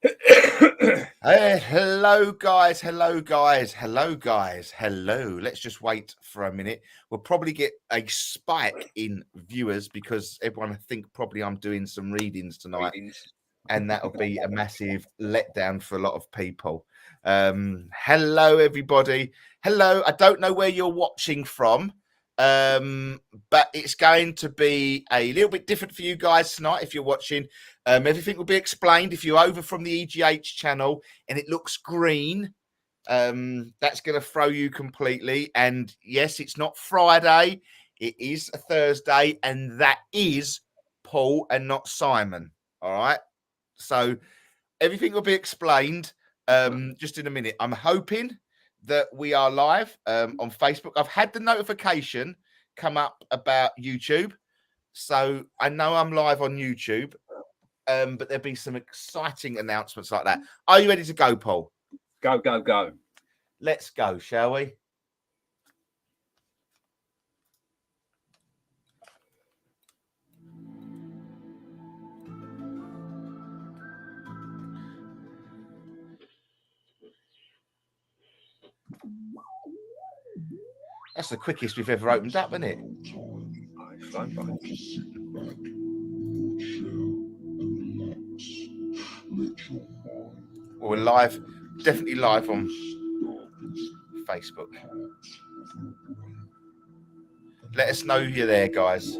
Hey, hello guys, hello guys, hello guys, hello. Let's just wait for a minute. We'll probably get a spike in viewers because everyone think probably I'm doing some readings tonight, and that'll be a massive letdown for a lot of people. Hello everybody. Hello. I don't know where you're watching from. But it's going to be a little bit different for you guys tonight if you're watching. Everything will be explained. If you're over from the EGH channel and it looks green, that's going to throw you completely. And yes, it's not Friday, it is a Thursday, and that is Paul and not Simon. All right, so everything will be explained just in a minute. I'm hoping that we are live on Facebook. I've had the notification come up about YouTube, so I know I'm live on YouTube, but there'll be some exciting announcements like that. Are you ready to go, Paul? Go, go, go. Let's go, shall we? That's the quickest we've ever opened up, isn't it? Well, we're live, definitely live on Facebook. Let us know you're there, guys.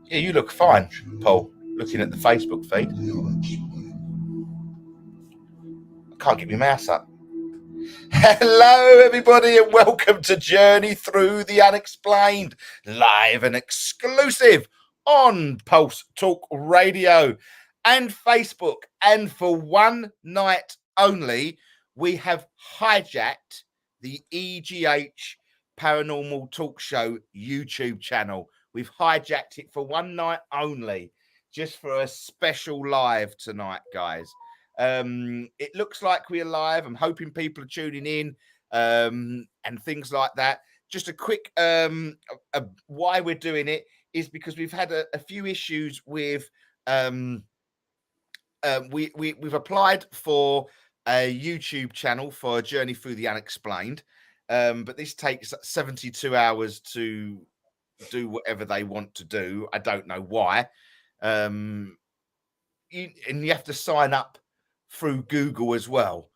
Yeah, you look fine, Paul, looking at the Facebook feed. I can't get my mouse up. Hello, everybody, and welcome to Journey Through the Unexplained, live and exclusive on Pulse Talk Radio and Facebook. And for one night only, we have hijacked the EGH Paranormal Talk Show YouTube channel. We've hijacked it for one night only, just for a special live tonight, guys. It looks like we're live. I'm hoping people are tuning in and things like that. Just a quick why we're doing it is because we've had a few issues with we've applied for a YouTube channel for a Journey Through the Unexplained, but this takes 72 hours to do whatever they want to do. I don't know why. And you have to sign up through Google as well,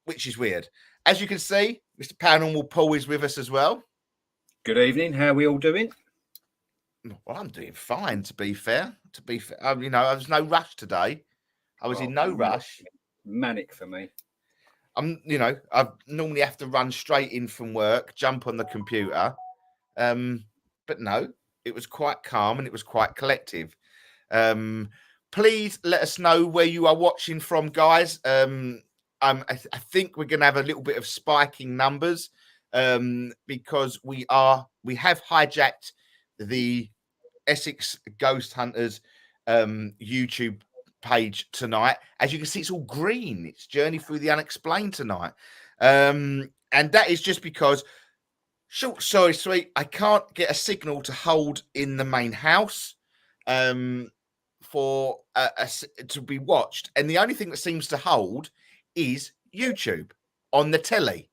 which is weird. As you can see, Mr. Paranormal Paul is with us as well. Good evening. How are we all doing? Well, I'm doing fine, to be fair. You know, there was no rush today. I was in no rush. Manic for me. I normally have to run straight in from work, jump on the computer. But no, it was quite calm and it was quite collective. Please let us know where you are watching from, guys. I think we're going to have a little bit of spiking numbers because we have hijacked the Essex Ghost Hunters YouTube page tonight. As you can see, it's all green. It's Journey Through the Unexplained tonight. And that is just because, short story sweet, I can't get a signal to hold in the main house for to be watched. And the only thing that seems to hold is YouTube on the telly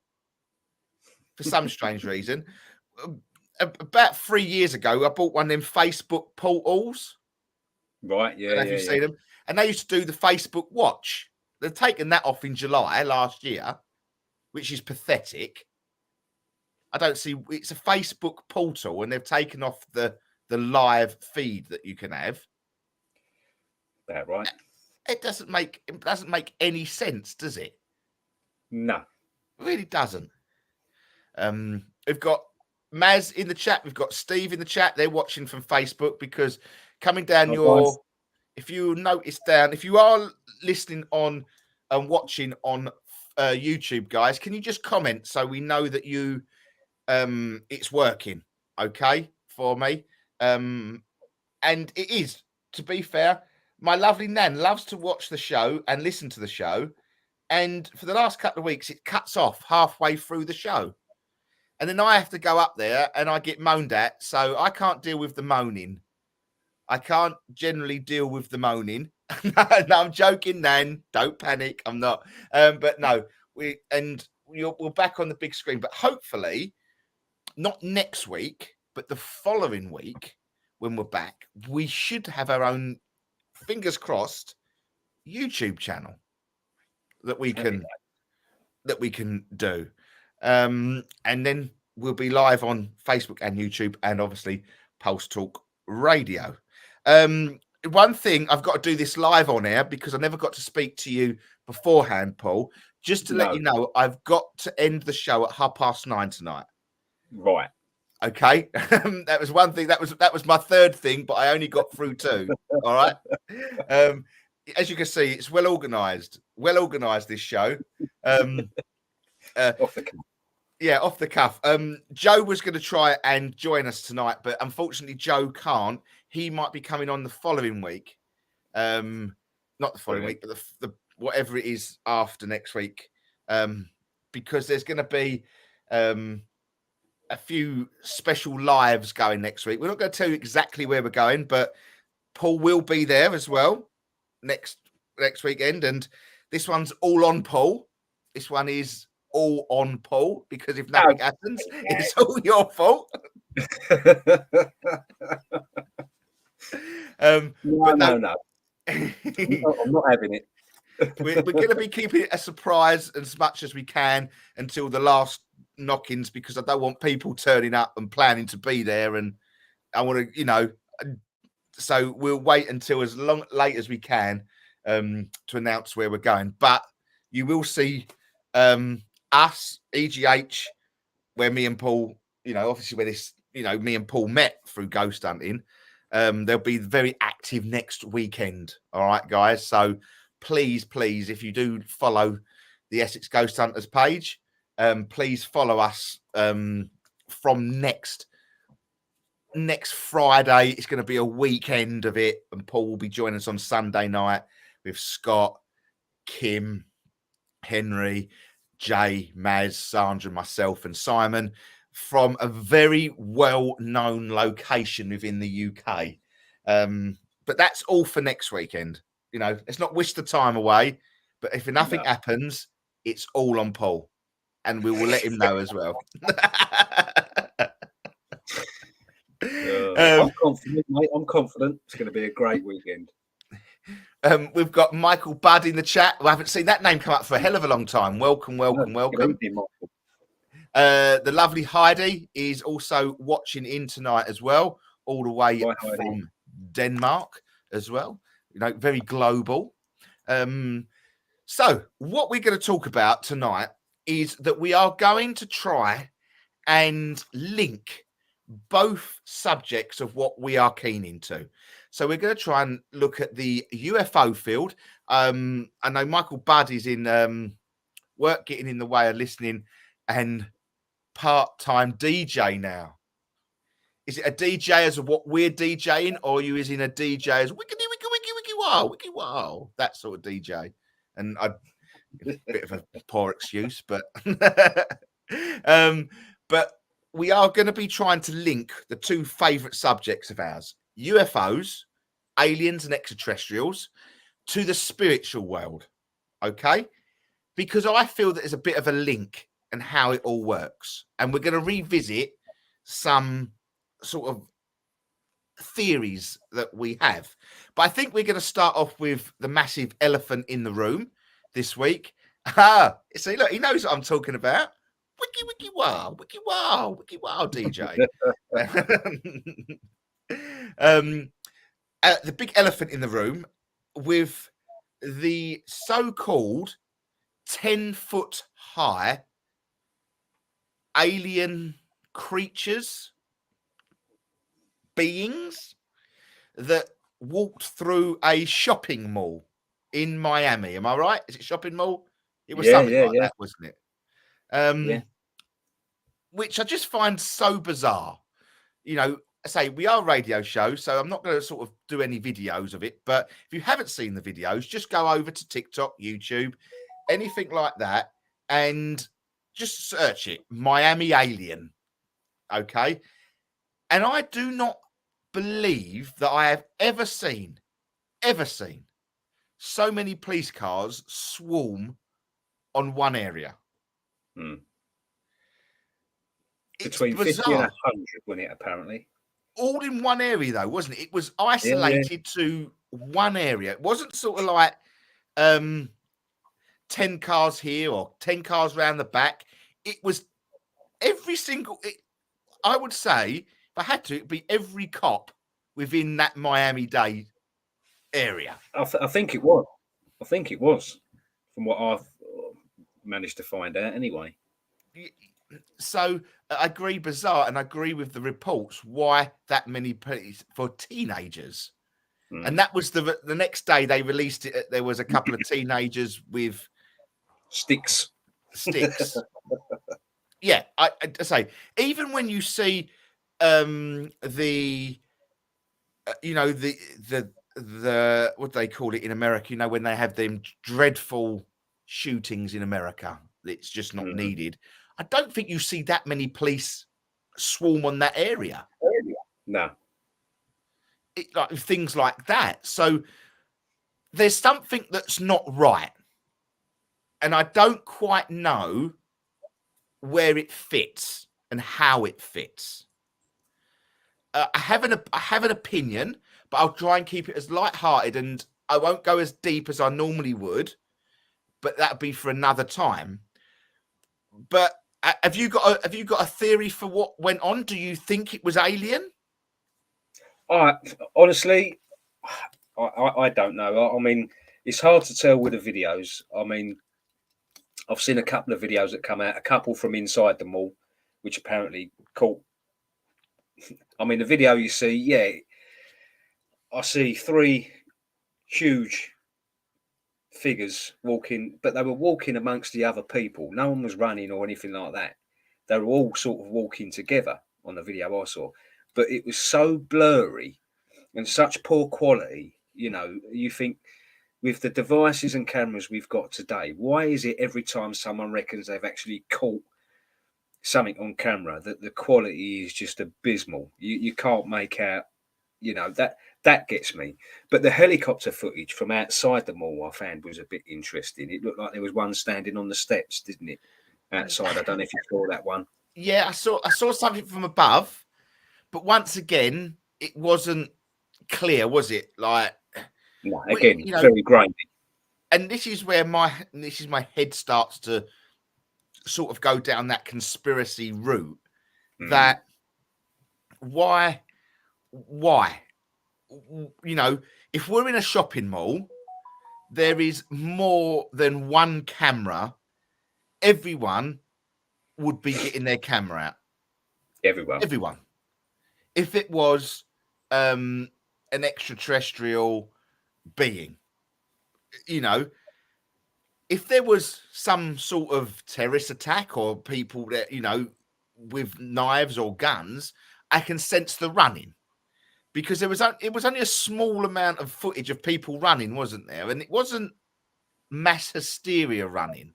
for some strange reason. About 3 years ago, I bought one of them Facebook portals. Right, yeah. Have you seen them? And they used to do the Facebook Watch. They've taken that off in July last year, which is pathetic. I don't see. It's a Facebook portal, and they've taken off the live feed that you can have. That right? It doesn't make any sense, does it? No, it really doesn't. We've got Maz in the chat. We've got Steve in the chat. They're watching from Facebook because coming down if you notice down, if you are listening on and watching on YouTube, guys, can you just comment so we know that you it's working okay for me? And it is, to be fair, my lovely Nan loves to watch the show and listen to the show, and for the last couple of weeks it cuts off halfway through the show, and then I have to go up there and I get moaned at, so I can't deal with the moaning. I can't generally deal with the moaning. No, I'm joking, Nan. Don't panic. I'm not. But no, we're back on the big screen. But hopefully, not next week, but the following week, when we're back, we should have our own, fingers crossed, YouTube channel that we can do. And then we'll be live on Facebook and YouTube, and obviously Pulse Talk Radio. One thing, I've got to do this live on air because I never got to speak to you beforehand, Paul. Just to let you know, I've got to end the show at 9:30 tonight. Right. Okay. That was one thing. That was my third thing, but I only got through two. All right. As you can see, it's well organized. Well organized, this show. Off the cuff. Yeah, off the cuff. Joe was going to try and join us tonight, but unfortunately Joe can't. He might be coming on the following week. Not the following week, but the whatever it is after next week. Because there's going to be a few special lives going next week. We're not going to tell you exactly where we're going, but Paul will be there as well next weekend. And this one's all on Paul. This one is all on Paul, because if nothing happens, it's all your fault. No. I'm not having it. We're going to be keeping it a surprise as much as we can until the last knockings, because I don't want people turning up and planning to be there, and I want to, so we'll wait until as late as we can to announce where we're going. But you will see us, EGH, where me and Paul, obviously where this, me and Paul met through ghost hunting. They'll be very active next weekend. All right, guys. So please, if you do follow the Essex Ghost Hunters page, please follow us from next Friday. It's going to be a weekend of it, and Paul will be joining us on Sunday night with Scott, Kim, Henry, Jay, Maz, Sandra, myself, and Simon, from a very well-known location within the UK. But that's all for next weekend. Let's not wish the time away, but if nothing happens, it's all on Paul, and we will let him know as well. I'm confident, mate. I'm confident it's going to be a great weekend. We've got Michael Budd in the chat. I haven't seen that name come up for a hell of a long time. Welcome. The lovely Heidi is also watching in tonight as well, all the way from Denmark as well. Very global. So what we're going to talk about tonight is that we are going to try and link both subjects of what we are keen into. So we're going to try and look at the UFO field. I know Michael Budd is in work, getting in the way of listening, and part-time DJ now. Is it a DJ as of what we're DJing, or are you is in a DJ as wickedy wiki wow, that sort of DJ? And a bit of a poor excuse, but but we are going to be trying to link the two favorite subjects of ours, UFOs, aliens and extraterrestrials, to the spiritual world. Okay? Because I feel that there's a bit of a link and how it all works. And we're going to revisit some sort of theories that we have. But I think we're going to start off with the massive elephant in the room this week. See, look, he knows what I'm talking about. Wiki wow, DJ. The big elephant in the room with the so-called 10-foot high alien creatures, beings that walked through a shopping mall in Miami. Am I right? Is it shopping mall? It was something like that, wasn't it? Which I just find so bizarre. I say we are a radio show, so I'm not going to sort of do any videos of it. But if you haven't seen the videos, just go over to TikTok, YouTube, anything like that, and just search it, Miami Alien. Okay. And I do not believe that I have ever seen so many police cars swarm on one area. Hmm. It's Between 50 and bizarre. 100, wasn't it, apparently? All in one area, though, wasn't it? It was Yeah, yeah. isolated to one area. It wasn't sort of like 10 cars here or 10 cars round the back. It was every single, I would say, if I had to, it'd be every cop within that Miami-Dade area. I think it was. I think it was, from what I've managed to find out anyway. So I agree, bizarre, and I agree with the reports. Why that many police for teenagers? And that was the next day they released it. There was a couple of teenagers with Sticks. Yeah, I say, even when you see the the what do they call it in America, you know, when they have them dreadful shootings in America, it's just not needed. I don't think you see that many police swarm on that area. No. Like things like that. So there's something that's not right. And I don't quite know where it fits and how it fits. I have an opinion, but I'll try and keep it as light-hearted, and I won't go as deep as I normally would. But that'd be for another time. But have you got a theory for what went on? Do you think it was alien? Honestly, I don't know. I mean, it's hard to tell with the videos. I mean, I've seen a couple of videos that come out, a couple from inside the mall, which apparently caught. I mean, the video you see, yeah, I see 3 huge figures walking, but they were walking amongst the other people. No one was running or anything like that. They were all sort of walking together on the video I saw, but it was so blurry and such poor quality. You know, you think with the devices and cameras we've got today, why is it every time someone reckons they've actually caught something on camera that the quality is just abysmal? You can't make out, you know, that gets me. But the helicopter footage from outside the mall I found was a bit interesting. It looked like there was one standing on the steps, didn't it? Outside. I don't know if you saw that one. Yeah, I saw something from above, but once again, it wasn't clear, was it? Like, no, again, you know, very grainy. And this is where my head starts to sort of go down that conspiracy route. That why, you know, if we're in a shopping mall, there is more than one camera. Everyone would be getting their camera out. Everyone. If it was an extraterrestrial being, you know, if there was some sort of terrorist attack or people that, you know, with knives or guns, I can sense the running, because it was only a small amount of footage of people running, wasn't there? And it wasn't mass hysteria running.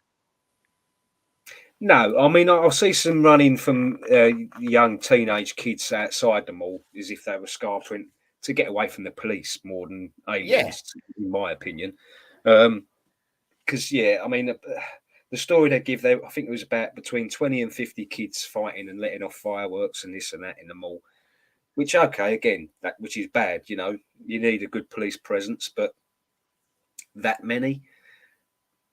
No, I mean, I'll see some running from young teenage kids outside the mall as if they were scarpering to get away from the police more than aliens, in my opinion. Because, yeah, I mean, the story they give there, I think it was about between 20 and 50 kids fighting and letting off fireworks and this and that in the mall. Which, okay, again, which is bad, you know. You need a good police presence, but that many,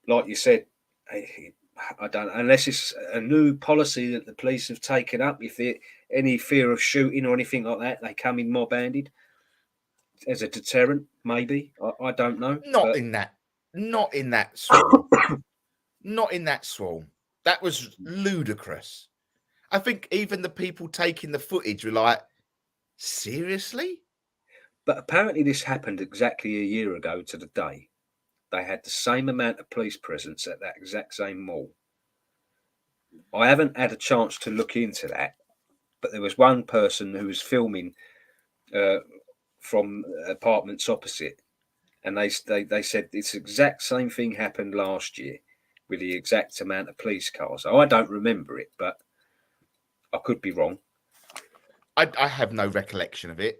like you said, I don't, unless it's a new policy that the police have taken up. If there any fear of shooting or anything like that, they come in mob-handed as a deterrent. Maybe I don't know. Not in that swarm. Not in that swarm. That was ludicrous. I think even the people taking the footage were like, seriously? But apparently, this happened exactly a year ago to the day. They had the same amount of police presence at that exact same mall. I haven't had a chance to look into that, but there was one person who was filming from apartments opposite, and they said this exact same thing happened last year with the exact amount of police cars. I don't remember it, but I could be wrong. I have no recollection of it.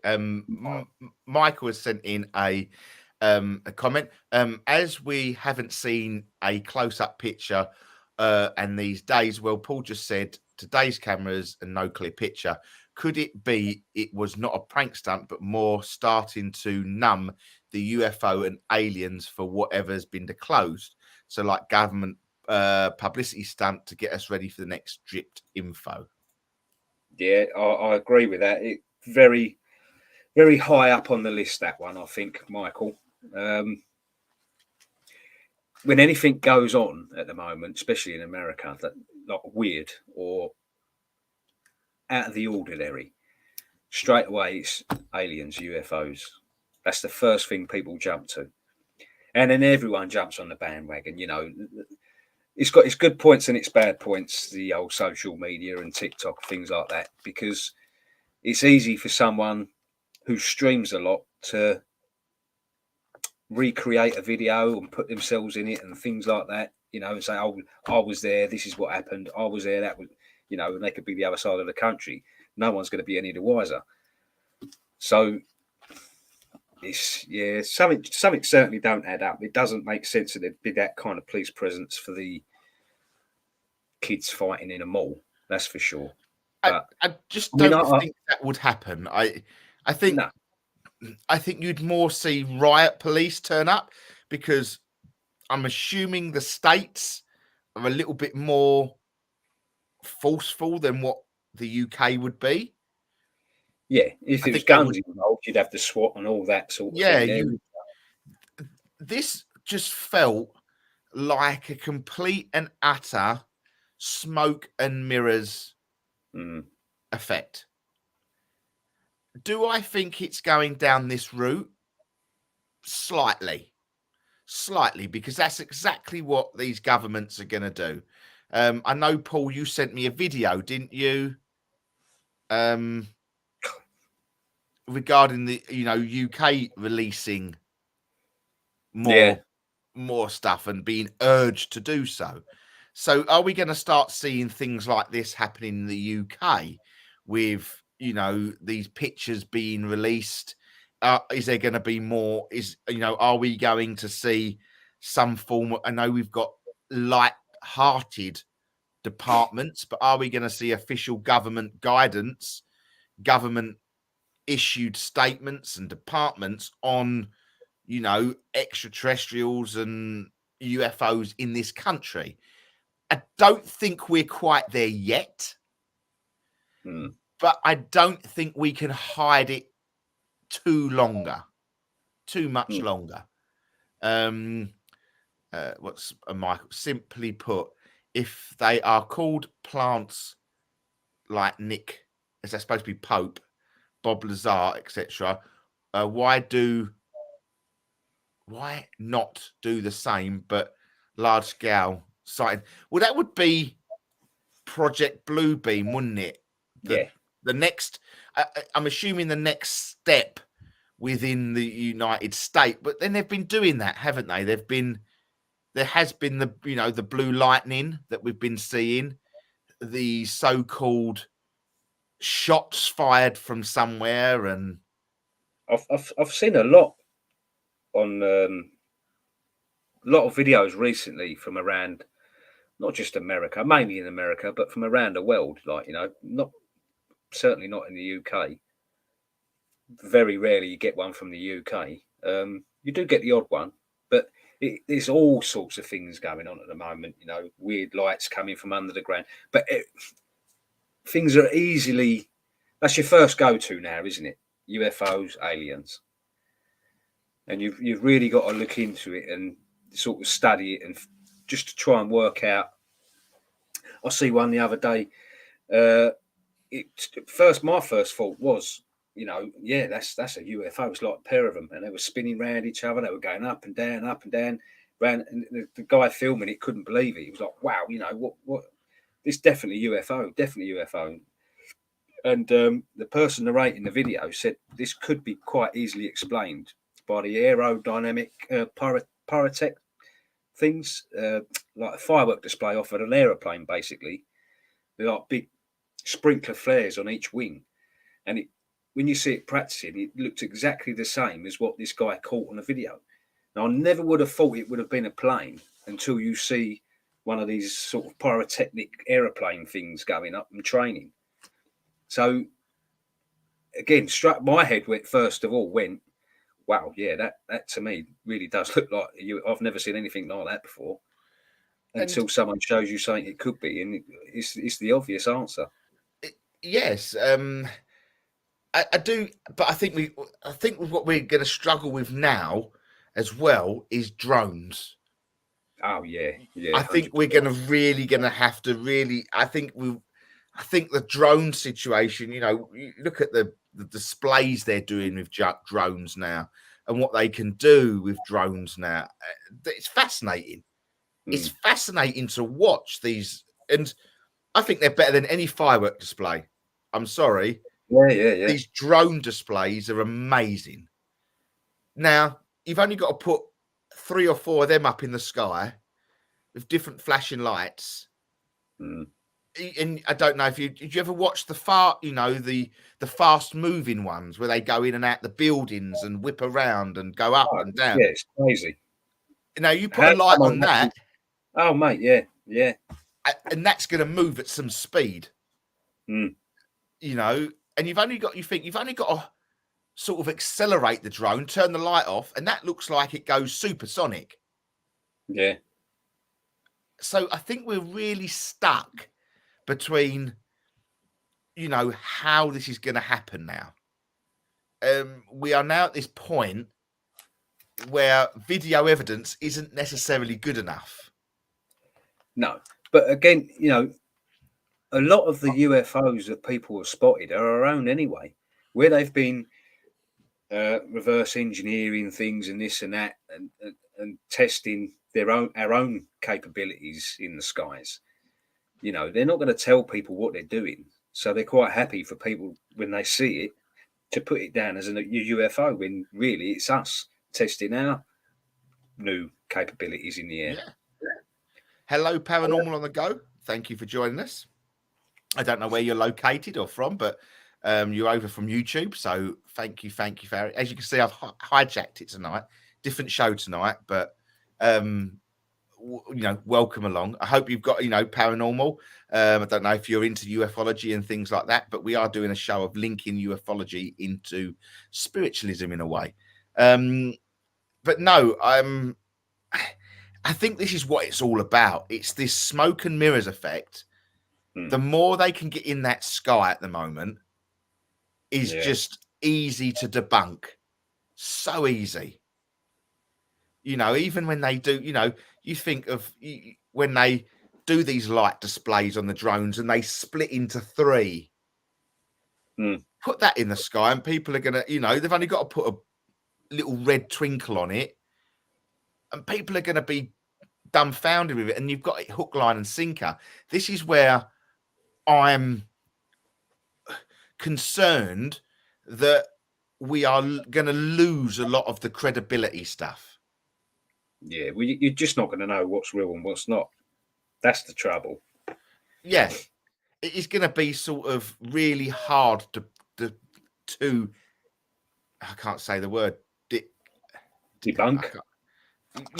Michael has sent in a comment. As we haven't seen a close-up picture and these days, well, Paul just said today's cameras and no clear picture. Could it be it was not a prank stunt, but more starting to numb the UFO and aliens for whatever's been disclosed? So, like government publicity stunt to get us ready for the next dripped info. Yeah, I agree with that. It very, very high up on the list, that one, I think, Michael. When anything goes on at the moment, especially in America, that like weird or out of the ordinary, straight away it's aliens, UFOs. That's the first thing people jump to, and then everyone jumps on the bandwagon. You know, it's got its good points and its bad points. The old social media and TikTok, things like that, because it's easy for someone who streams a lot to recreate a video and put themselves in it and things like that, you know, and say, "Oh, I was there. This is what happened. I was there. That was," you know, and they could be the other side of the country. No one's going to be any the wiser. So it's something certainly don't add up. It doesn't make sense that there'd be that kind of police presence for the kids fighting in a mall. That's for sure. But I just I mean, don't think that would happen. I think no. I think you'd more see riot police turn up because I'm assuming the states are a little bit more forceful than what the UK would be. Yeah, if I it was think they guns would. involved, you'd have the SWAT and all that sort of Yeah, thing there. this just felt like a complete and utter smoke and mirrors effect. Do I think it's going down this route? Slightly, because that's exactly what these governments are going to do. I know, Paul, you sent me a video, didn't you? Regarding the UK releasing Yeah. more stuff and being urged to do so. So are we going to start seeing things like this happening in the UK with, these pictures being released? Is there going to be more? Are we going to see some form? I know we've got light-hearted departments, but are we going to see official government guidance, government issued statements and departments on extraterrestrials and UFOs in this country? I don't think we're quite there yet, but I don't think we can hide it too much longer. What's Michael? Simply put, if they are called plants like Nick, as they're supposed to be Pope, Bob Lazar, etc., why not do the same but large scale sighting? Well, that would be Project Bluebeam, wouldn't it? The next, I'm assuming the next step within the United States, but then they've been doing that, haven't they? There has been the blue lightning that we've been seeing, the so-called shots fired from somewhere, and I've seen a lot on a lot of videos recently from around, not just America, mainly in America, but from around the world. Like, certainly not in the UK. Very rarely you get one from the UK. You do get the odd one, but there's all sorts of things going on at the moment. Weird lights coming from under the ground, but things are easily. That's your first go-to now, isn't it? UFOs, aliens, and you've really got to look into it and sort of study it and just to try and work out. I see one the other day. My first thought was, that's a UFO. It's like a pair of them, and they were spinning around each other. They were going up and down, round. And the guy filming it couldn't believe it. He was like, "Wow, what? It's definitely UFO, definitely UFO." And the person narrating the video said this could be quite easily explained by the aerodynamic pyrotech things, like a firework display off of an aeroplane, basically. They're like big sprinkler flares on each wing, and when you see it practicing, it looked exactly the same as what this guy caught on the video. Now, I never would have thought it would have been a plane until you see one of these sort of pyrotechnic aeroplane things going up and training. So again, struck my head went first of all went, wow, yeah, that to me really does look like I've never seen anything like that before. Until And someone shows you something it could be, and it's the obvious answer. yes, I do, but I think what we're going to struggle with now as well is drones. Oh yeah, yeah, I think we're 100%. going to have to really. I think the drone situation. You know, you look at the displays they're doing with drones now, and what they can do with drones now. It's fascinating. It's fascinating to watch these, and I think they're better than any firework display. I'm sorry. Yeah. These drone displays are amazing. Now, you've only got to put 3 or 4 of them up in the sky with different flashing lights. And I don't know if did you ever watch the fast moving ones where they go in and out the buildings and whip around and go up and down? Yeah, it's crazy. Now, you put a light on that. Oh, mate, yeah. And that's going to move at some speed. You know, and you've only got to sort of accelerate the drone, turn the light off, and that looks like it goes supersonic. Yeah. So I think we're really stuck between, you know, how this is going to happen now. We are now at this point where video evidence isn't necessarily good enough. No, but again, you know, a lot of the UFOs that people have spotted are our own anyway, where they've been reverse engineering things and this and that, and testing our own capabilities in the skies. You know, they're not going to tell people what they're doing, so they're quite happy for people when they see it to put it down as a UFO when really it's us testing our new capabilities in the air. Yeah. Hello, Paranormal on the Go. Thank you for joining us. I don't know where you're located or from, but you're over from YouTube. So thank you for it. As you can see, I've hijacked it tonight. Different show tonight, but you know, welcome along. I hope you've got, you know, paranormal. I don't know if you're into ufology and things like that, but we are doing a show of linking ufology into spiritualism in a way. But no, I think this is what it's all about. It's this smoke and mirrors effect. The more they can get in that sky at the moment is just easy to debunk. So easy. You know, even when they do, you know, you think of when they do these light displays on the drones and they split into 3. Put that in the sky and people are going to, you know, they've only got to put a little red twinkle on it and people are going to be dumbfounded with it. And you've got it hook, line and sinker. This is where I'm concerned that we are going to lose a lot of the credibility stuff. Yeah, well, you're just not going to know what's real and what's not. That's the trouble. Yeah, it is going to be sort of really hard to I can't say the word debunk.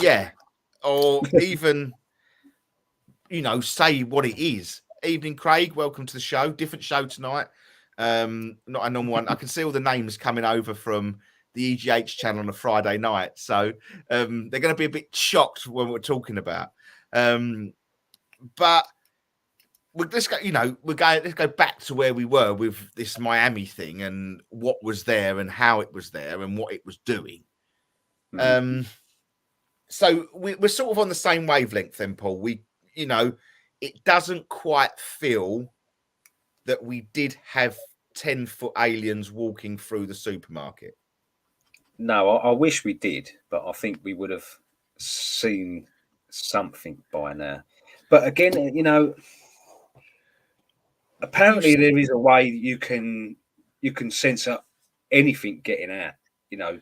Yeah, or even, you know, say what it is. Evening, Craig. Welcome to the show. Different show tonight. Not a normal one. I can see all the names coming over from the EGH channel on a Friday night, so they're going to be a bit shocked when we're talking about. But let's go. You know, let's go back to where we were with this Miami thing and what was there and how it was there and what it was doing. So we're sort of on the same wavelength, then, Paul. You know, it doesn't quite feel that we did have 10-foot aliens walking through the supermarket. No, I wish we did, but I think we would have seen something by now. But again, you know, apparently there is a way you can censor anything getting out. You know,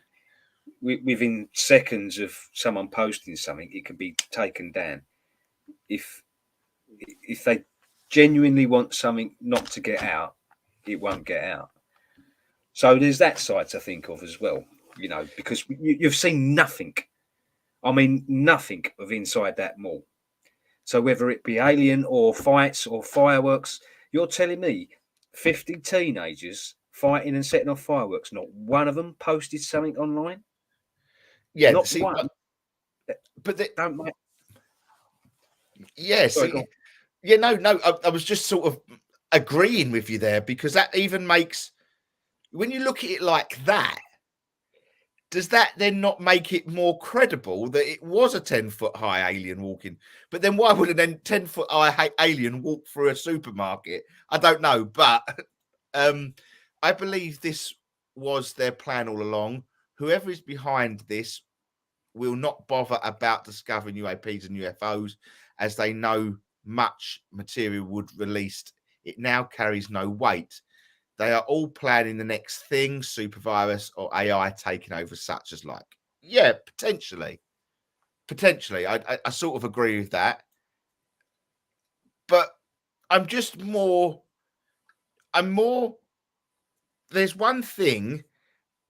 within seconds of someone posting something, it can be taken down. If they genuinely want something not to get out, it won't get out. So there's that side to think of as well, you know, because you've seen nothing. I mean, nothing of inside that mall. So whether it be alien or fights or fireworks, you're telling me 50 teenagers fighting and setting off fireworks, not one of them posted something online? Yeah, Not see, one. but Don't make. yeah, Sorry, go see, on. yeah, no, I was just sort of agreeing with you there because that even makes when you look at it like that, does that then not make it more credible that it was a 10-foot high alien walking? But then why would a then 10-foot high alien walk through a supermarket? I don't know, but um, I believe this was their plan all along. Whoever is behind this will not bother about discovering UAPs and UFOs as they know much material would released. It now carries no weight. They are all planning the next thing, supervirus or AI taking over, such as like, yeah, potentially. Potentially. I sort of agree with that. But I'm just more, I'm more, there's one thing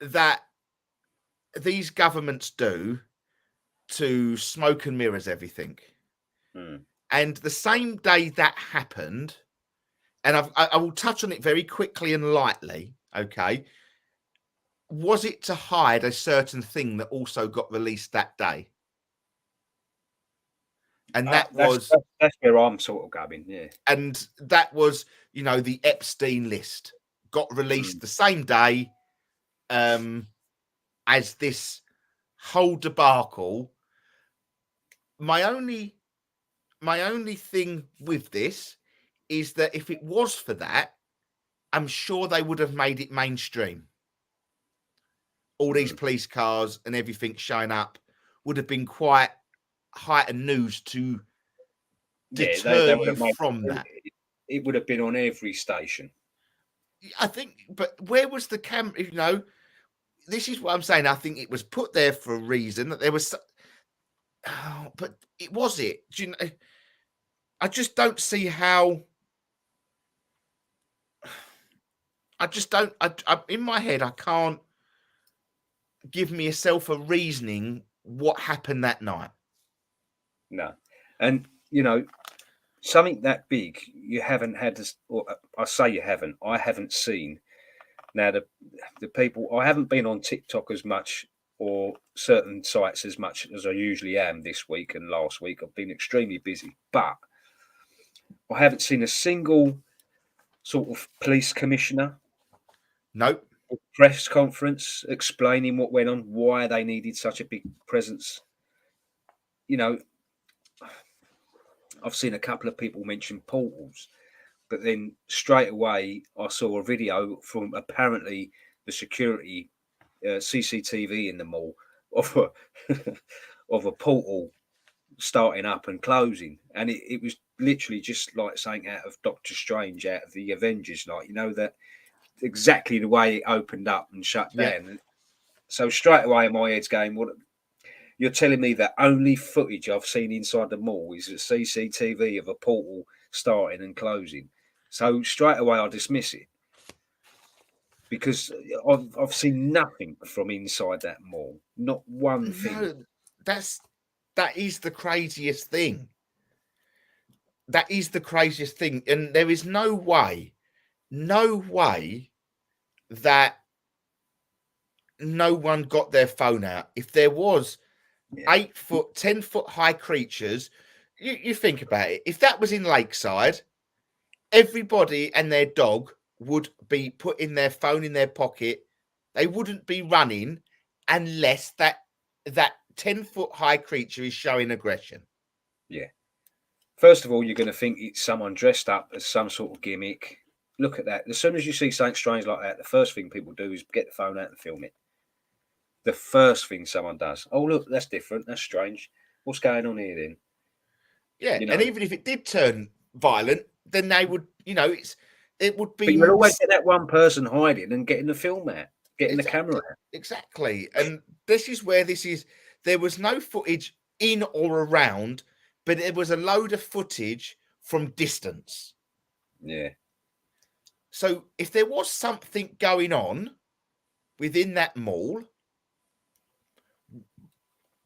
that these governments do to smoke and mirrors everything. Hmm. And the same day that happened, and I will touch on it very quickly and lightly, okay? Was it to hide a certain thing that also got released that day? And that That's, was, that's that's where I'm sort of going. Yeah. the Epstein list got Mm. released the same day um, as this whole debacle. My only my only thing with this is that if it was for that, I'm sure they would have made it mainstream. All these Mm. police cars and everything showing up would have been quite heightened news to Yeah, deter they would you have made from that. it would have been on every station. I think, but where was the camera? This is what I'm saying. I think it was put there for a reason that there was, but it was it. Do you know? I just don't see how. I just don't. In my head, I can't give myself a reasoning what happened that night. No, and you know something that big you haven't had this, or I say you haven't. I haven't seen. Now the people I haven't been on TikTok as much or certain sites as much as I usually am this week and last week. I've been extremely busy, but I haven't seen a single sort of police commissioner Nope. press conference explaining what went on, why they needed such a big presence. You know, I've seen a couple of people mention portals, but then straight away I saw a video from apparently the security CCTV in the mall of a, of a portal starting up and closing, and it was literally just like something out of Doctor Strange, out of the Avengers, like that exactly the way it opened up and shut Yeah. down. So straight away my head's going, what? You're telling me that only footage I've seen inside the mall is a CCTV of a portal starting and closing. So straight away I dismiss it because I've seen nothing from inside that mall, not one thing. No, that is the craziest thing. That is the craziest thing, and there is no way that no one got their phone out. If there was Yeah, 8 foot, 10 foot high creatures, you think about it. If that was in Lakeside, everybody and their dog would be putting their phone in their pocket. They wouldn't be running unless that 10 foot high creature is showing aggression. yeah. First of all, you're going to think it's someone dressed up as some sort of gimmick. Look at that. As soon as you see something strange like that, the first thing people do is get the phone out and film it. The first thing someone does. Oh, look, that's different. That's strange. What's going on here then? Yeah, You and know, even if it did turn violent, then they would, it would but be you'll always get that one person hiding and getting the film out, getting the camera exactly, out. exactly. And this is where this is. There was no footage in or around, but it was a load of footage from distance. Yeah. So if there was something going on, within that mall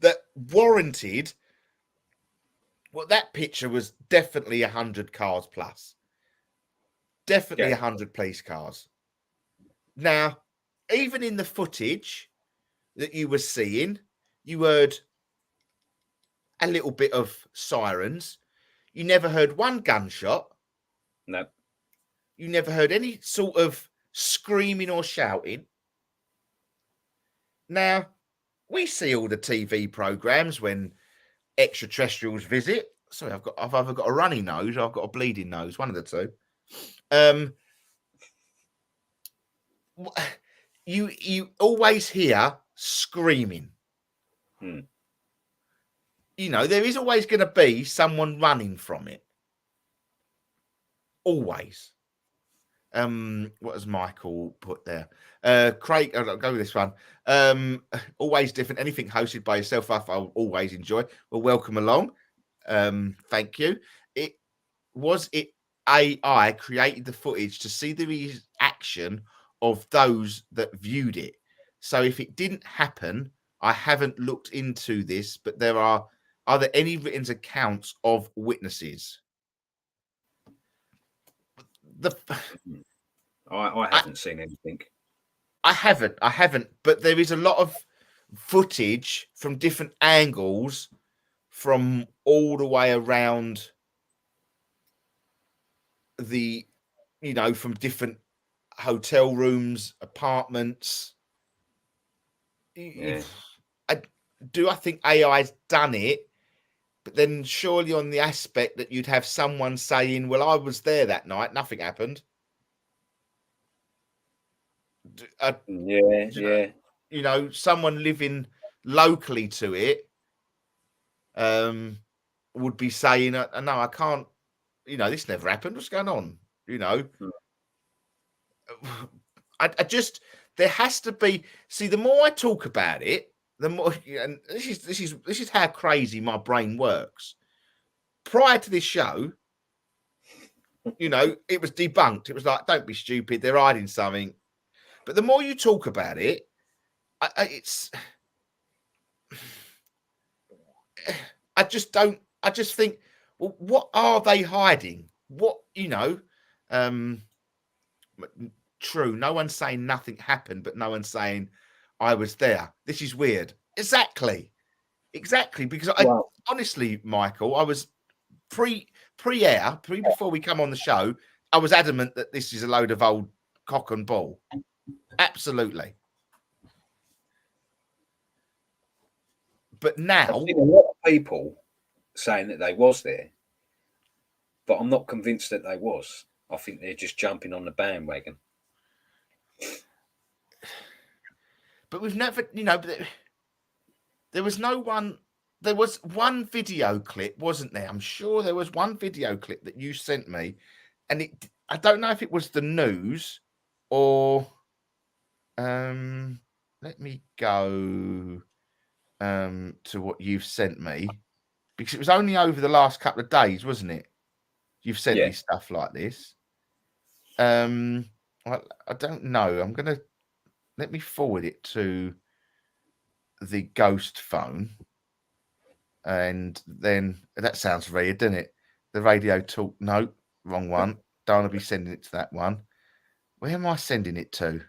that warranted. Well, that picture was definitely 100 cars plus. Definitely Yeah. 100 police cars. Now, even in the footage that you were seeing, you heard a little bit of sirens. You never heard one gunshot. No. You never heard any sort of screaming or shouting. Now, we see all the TV programs when extraterrestrials visit. Sorry, I've either got a runny nose or I've got a bleeding nose, one of the two. You always hear screaming. You know, there is always going to be someone running from it. Always. What has Michael put there? Craig, I'll go with this one. Always different. Anything hosted by yourself, I'll always enjoy. Well, welcome along. Thank you. It AI created the footage to see the reaction of those that viewed it. So if it didn't happen, I haven't looked into this, but are there any written accounts of witnesses? I haven't seen anything. I haven't, but there is a lot of footage from different angles from all the way around the, from different hotel rooms, apartments. Yeah. I think AI's done it, but then surely on the aspect that you'd have someone saying, well, I was there that night, nothing happened. Someone living locally to it would be saying, no, I can't, this never happened. What's going on? I just, there has to be, see, the more I talk about it, the more, and this is how crazy my brain works. Prior to this show, it was debunked. It was like, don't be stupid. They're hiding something. But the more you talk about it, I just think, well, what are they hiding? True. No one's saying nothing happened, but no one's saying I was there. This is weird. Exactly. Because honestly, Michael, I was before we come on the show, I was adamant that this is a load of old cock and ball. Absolutely. But now I've seen a lot of people saying that they was there, but I'm not convinced that they was. I think they're just jumping on the bandwagon. But we've never, there was no one. There was one video clip, wasn't there? I'm sure there was one video clip that you sent me, and I don't know if it was the news or let me go to what you've sent me, because it was only over the last couple of days, wasn't it? You've sent me stuff like this. I don't know. Let me forward it to the ghost phone. And then that sounds weird, doesn't it? The radio talk. No, wrong one. Don't want to be sending it to that one. Where am I sending it to?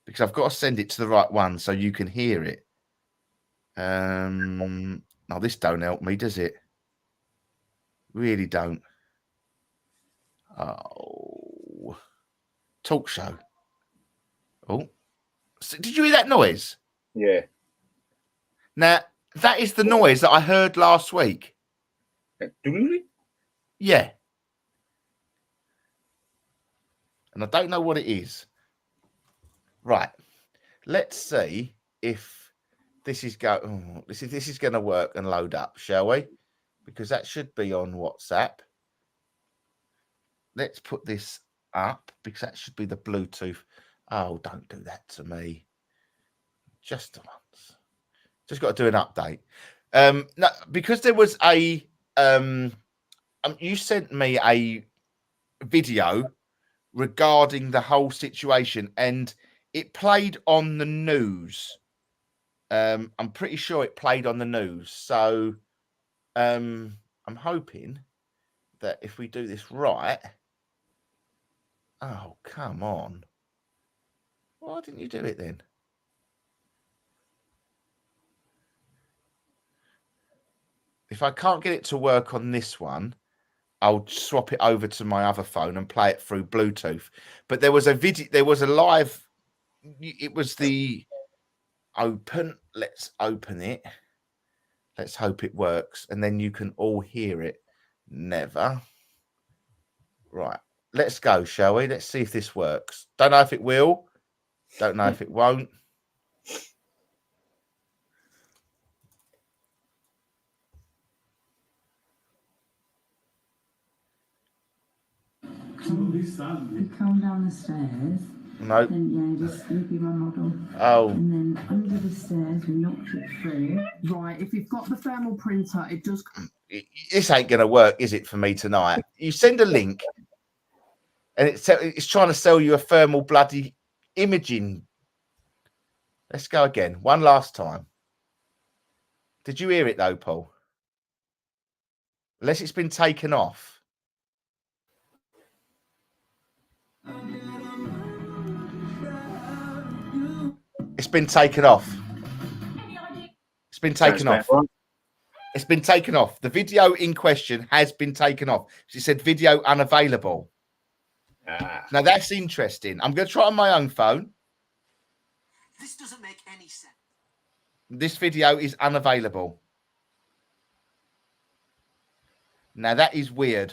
Because I've got to send it to the right one so you can hear it. No, this don't help me, does it? Really don't. Oh, talk show. Oh, so did you hear that noise? Yeah. Now, that is the noise that I heard last week. Yeah. And I don't know what it is. Right. Let's see if this is this is going to work and load up, shall we? Because that should be on WhatsApp. Let's put this up because that should be the Bluetooth. Oh, don't do that to me. Just once. Just got to do an update. No, because there was a you sent me a video regarding the whole situation, and it played on the news. I'm pretty sure it played on the news. So I'm hoping that if we do this right. Oh, come on. Why didn't you do it then? If I can't get it to work on this one, I'll swap it over to my other phone and play it through Bluetooth. But there was a video, there was a live, it was the open. Let's open it. Let's hope it works. And then you can all hear it. Never. Right. Let's go, shall we? Let's see if this works. Don't know if it will. Don't know if it won't. You come down the stairs. No. Then just look at my model. Oh. And then under the stairs, we knocked it through. Right, if you've got the thermal printer, it does. This ain't gonna work, is it, for me tonight? You send a link, and it's trying to sell you a thermal bloody imaging. Let's go again, one last time. Did you hear it though, Paul? Unless it's been taken off. It's been taken off. It's been taken off. It's been taken off. The video in question has been taken off. She said video unavailable. Now that's interesting. I'm going to try on my own phone. This doesn't make any sense. This video is unavailable. Now that is weird.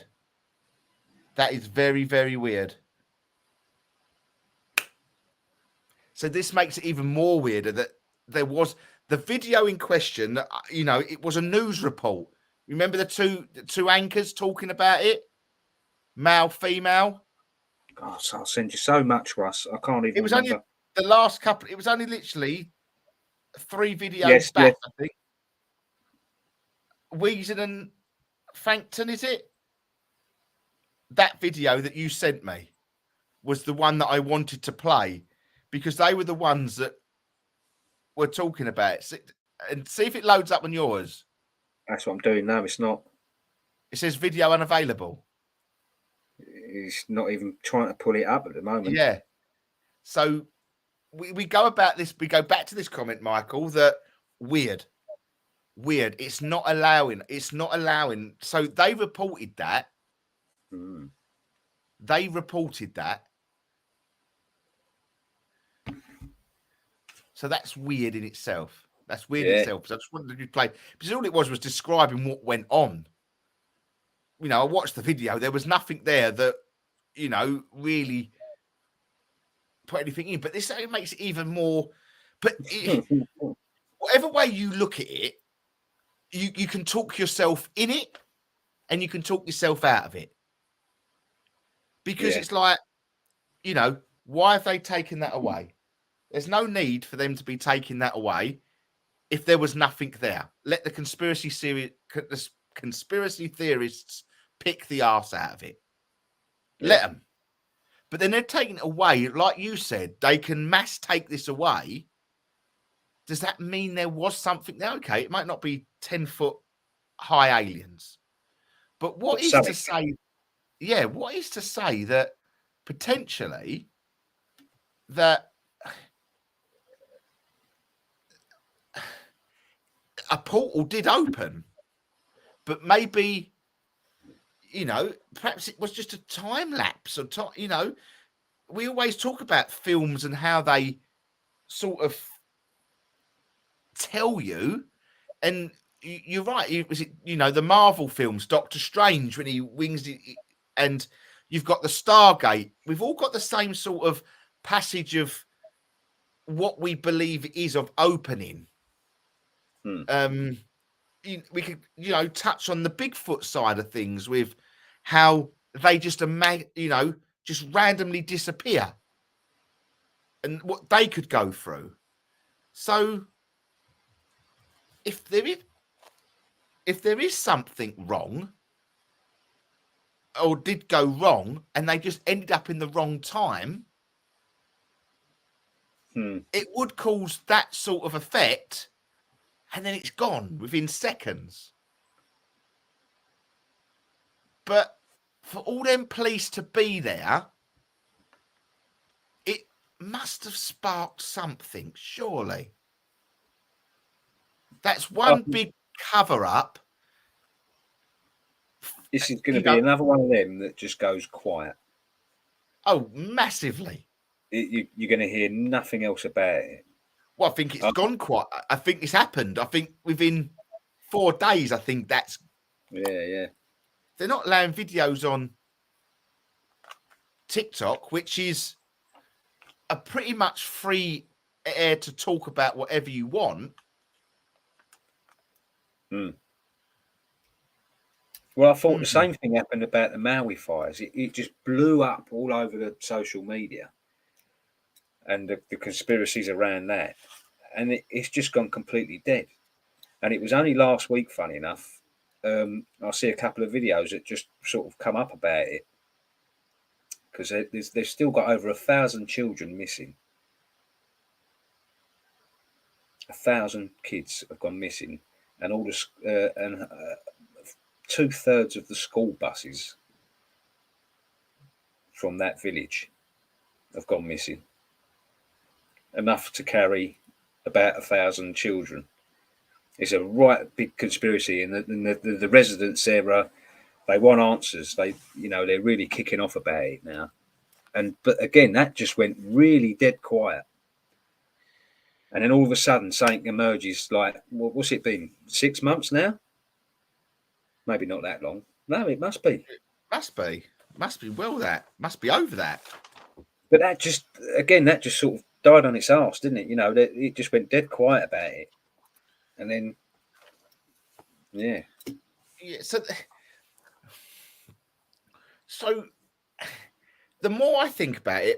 That is very, very weird. So this makes it even more weirder that there was the video in question. You know, it was a news report. Remember the two anchors talking about it, male, female. God, I'll send you so much, Russ. I can't even. It was remember. only the last couple. It was only literally 3 videos back. I think. Weason and Frankton, is it? That video that you sent me was the one that I wanted to play because they were the ones that were talking about it. And see if it loads up on yours. That's what I'm doing now. It's not. It says video unavailable. It's not even trying to pull it up at the moment. Yeah. So we go about this. We go back to this comment, Michael, that weird. It's not allowing. So they reported that. They reported that. So that's weird in itself. That's weird in itself. So I just wanted to play because all it was describing what went on. You know, I watched the video. There was nothing there that, you know, really put anything in. But this makes it even more. But whatever way you look at it, you can talk yourself in it and you can talk yourself out of it. Because it's like, you know, why have they taken that away? There's no need for them to be taking that away if there was nothing there. Let the conspiracy theorists pick the arse out of it. Let them. But then they're taking it away. Like you said, they can mass take this away. Does that mean there was something there? Okay, it might not be 10-foot high aliens. But what is to say? Yeah, what is to say that potentially that a portal did open, but maybe, you know, perhaps it was just a time lapse or you know, we always talk about films and how they sort of tell you, and you're right. Was it, you know, the Marvel films, Doctor Strange when he wings it, and you've got the Stargate. We've all got the same sort of passage of what we believe it is of opening. We could, you know, touch on the Bigfoot side of things with how they just you know, just randomly disappear and what they could go through. So if there is something wrong or did go wrong and they just ended up in the wrong time, it would cause that sort of effect, and then it's gone within seconds. But for all them police to be there, it must have sparked something, surely. That's one big cover-up. This is going to be another one of them that just goes quiet. Oh, massively. You're going to hear nothing else about it. Well, I think it's gone quiet. I think it's happened. I think within 4 days, I think that's... Yeah. They're not allowing videos on TikTok, which is a pretty much free air to talk about whatever you want. Well, I thought the same thing happened about the Maui fires. It just blew up all over the social media and the conspiracies around that. And it's just gone completely dead. And it was only last week, funny enough, I see a couple of videos that just sort of come up about it. Because they've still got over 1,000 children missing. 1,000 kids have gone missing. And all the... 2/3 of the school buses from that village have gone missing. Enough to carry about 1,000 children. It's a right big conspiracy, and the residents there they want answers. They're really kicking off about it now. But again, that just went really dead quiet. And then all of a sudden, something emerges. Like, what's it been? 6 months now? Maybe not that long. No, it must be. Must be must be over that. But that just sort of died on its arse, didn't it? It just went dead quiet about it. And then, yeah. So the more I think about it,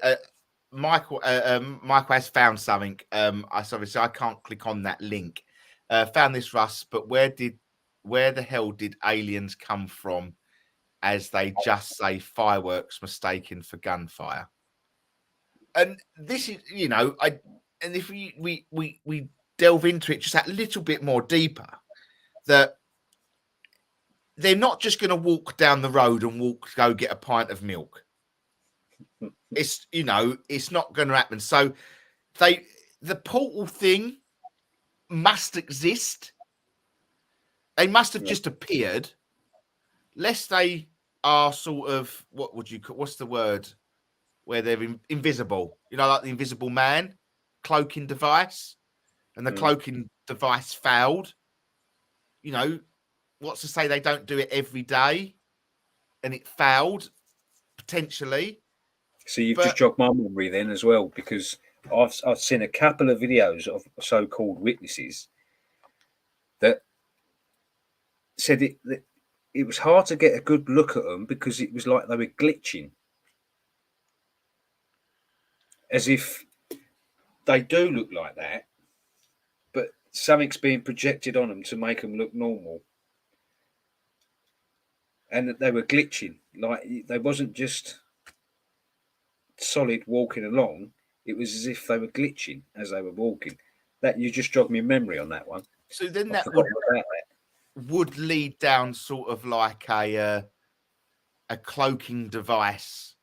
Michael has found something. I can't click on that link. Found this, Russ, but where the hell did aliens come from? As they just say fireworks mistaken for gunfire. And this is, and if we delve into it just that little bit more deeper, that they're not just going to walk down the road and go get a pint of milk. It's not going to happen. So the portal thing must exist. They must have just appeared, lest they are sort of, what's the word? Where they're invisible, like the Invisible Man cloaking device, and the cloaking device failed. What's to say they don't do it every day and it failed potentially? So you've just jogged my memory then as well, because I've seen a couple of videos of so-called witnesses that said it was hard to get a good look at them because it was like they were glitching. As if they do look like that, but something's being projected on them to make them look normal. And that they were glitching. Like, they wasn't just solid walking along. It was as if they were glitching as they were walking. That you just jogged me memory on that one. So then that would lead down sort of like a cloaking device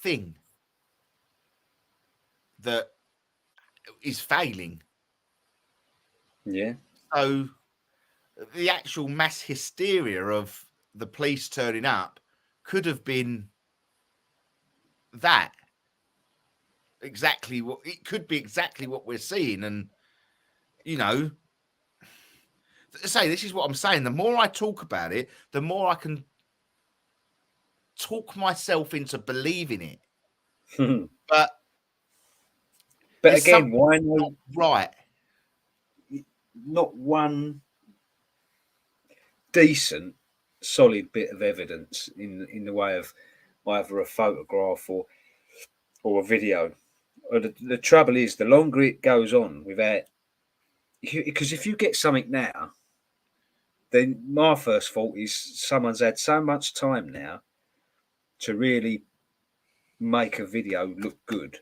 thing that is failing. Yeah. So the actual mass hysteria of the police turning up could have been that. Exactly what it could be, exactly what we're seeing. And this is what I'm saying. The more I talk about it, the more I can talk myself into believing it. But again, why not? Right. Not one decent, solid bit of evidence in the way of either a photograph or a video. The trouble is, the longer it goes on without, because if you get something now, then my first thought is someone's had so much time now to really make a video look good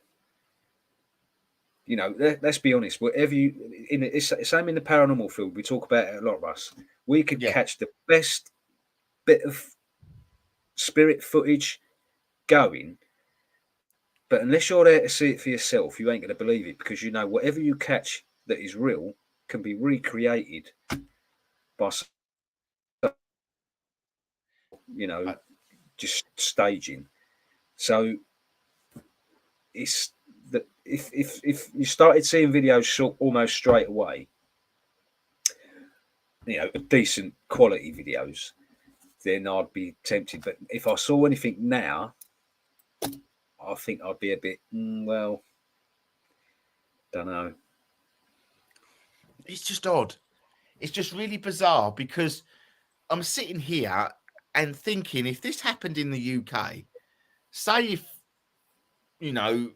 you know, let's be honest. Whatever you in it's same in the paranormal field. We talk about it a lot of us. We could Yeah. catch the best bit of spirit footage going, but unless you're there to see it for yourself, you ain't going to believe it, because you know whatever you catch that is real can be recreated by, you know, just staging. So it's that if you started seeing videos almost straight away, you know, decent quality videos, then I'd be tempted. But if I saw anything now, I think I'd be a bit, well, don't know. It's just odd. It's just really bizarre, because I'm sitting here and thinking, if this happened in the UK, say if, you know,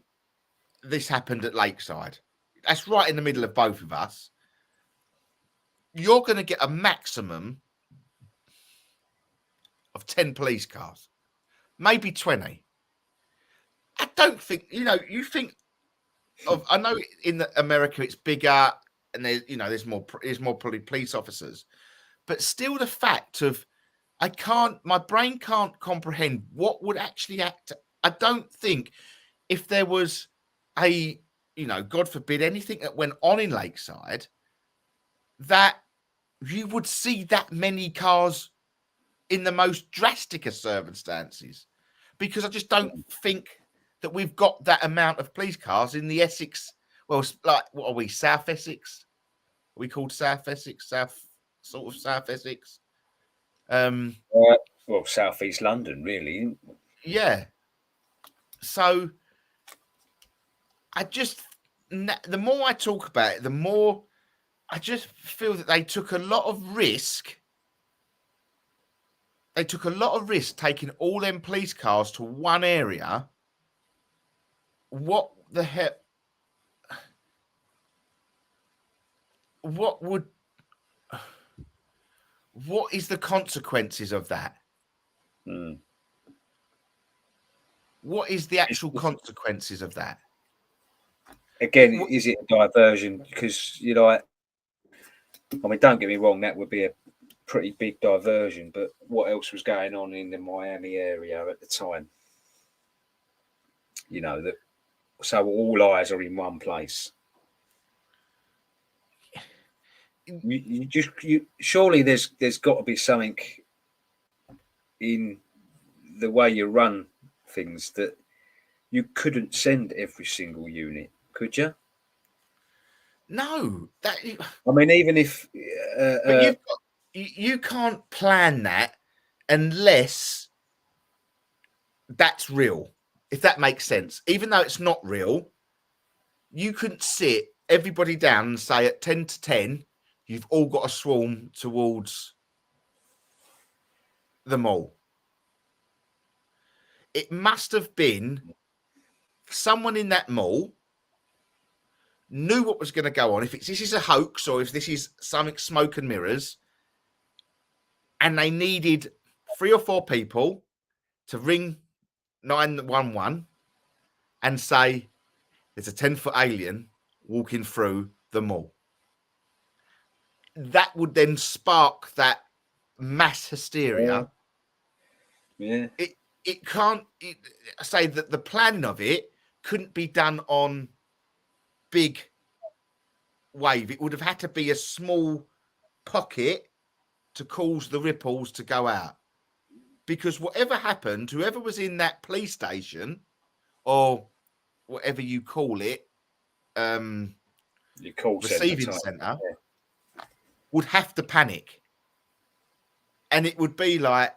this happened at Lakeside, that's right in the middle of both of us, you're going to get a maximum of 10 police cars, maybe 20. I don't think, you know, you think of, I know in America it's bigger and there's, you know, there's more probably police officers, but still the fact of, my brain can't comprehend what would actually act. I don't think if there was a, you know, God forbid, anything that went on in Lakeside, that you would see that many cars in the most drastic of circumstances, because I just don't think that we've got that amount of police cars in the Essex. Well, like, what are we, South Essex? Are we called South Essex? Sort of South Essex? Well, southeast London, really. Yeah. So the more I talk about it, the more I just feel that they took a lot of risk. They took a lot of risk taking all them police cars to one area. What the hell? What is the consequences of that? What is the actual consequences of that? Again, is it a diversion? Because, you know, I mean, don't get me wrong, that would be a pretty big diversion. But what else was going on in the Miami area at the time? You know, that so all eyes are in one place. You surely there's got to be something in the way you run things that you couldn't send every single unit, could you? No, I mean, even if but you can't plan that unless that's real, if that makes sense. Even though it's not real, you couldn't sit everybody down and say at 10 to 10, you've all got to swarm towards the mall. It must have been someone in that mall knew what was going to go on. If this is a hoax or if this is something smoke and mirrors, and they needed 3 or 4 people to ring 911 and say, there's a 10-foot alien walking through the mall. That would then spark that mass hysteria. Yeah. It can't say that the planning of it couldn't be done on big wave. It would have had to be a small pocket to cause the ripples to go out. Because whatever happened, whoever was in that police station or whatever you call it, your call receiving center, would have to panic. And it would be like,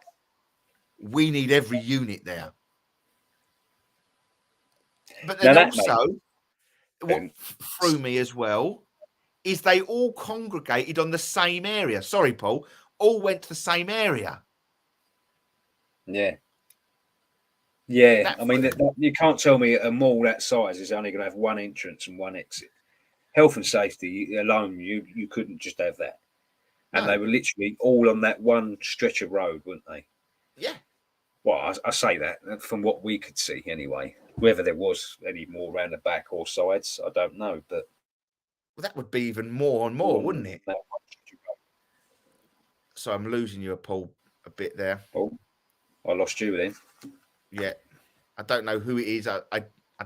we need every unit there. But then also, what threw me as well is they all congregated on the same area. Sorry, Paul. All went to the same area. Yeah. Yeah. I mean, you can't tell me a mall that size is only going to have one entrance and one exit. Health and safety alone, you couldn't just have that. And they were literally all on that one stretch of road, weren't they? Yeah. Well, I say that from what we could see anyway. Whether there was any more around the back or sides, I don't know. But Well, that would be even more and more, wouldn't it? That much to go. So I'm losing you, Paul, a bit there. Oh, I lost you then. Yeah, I don't know who it is. I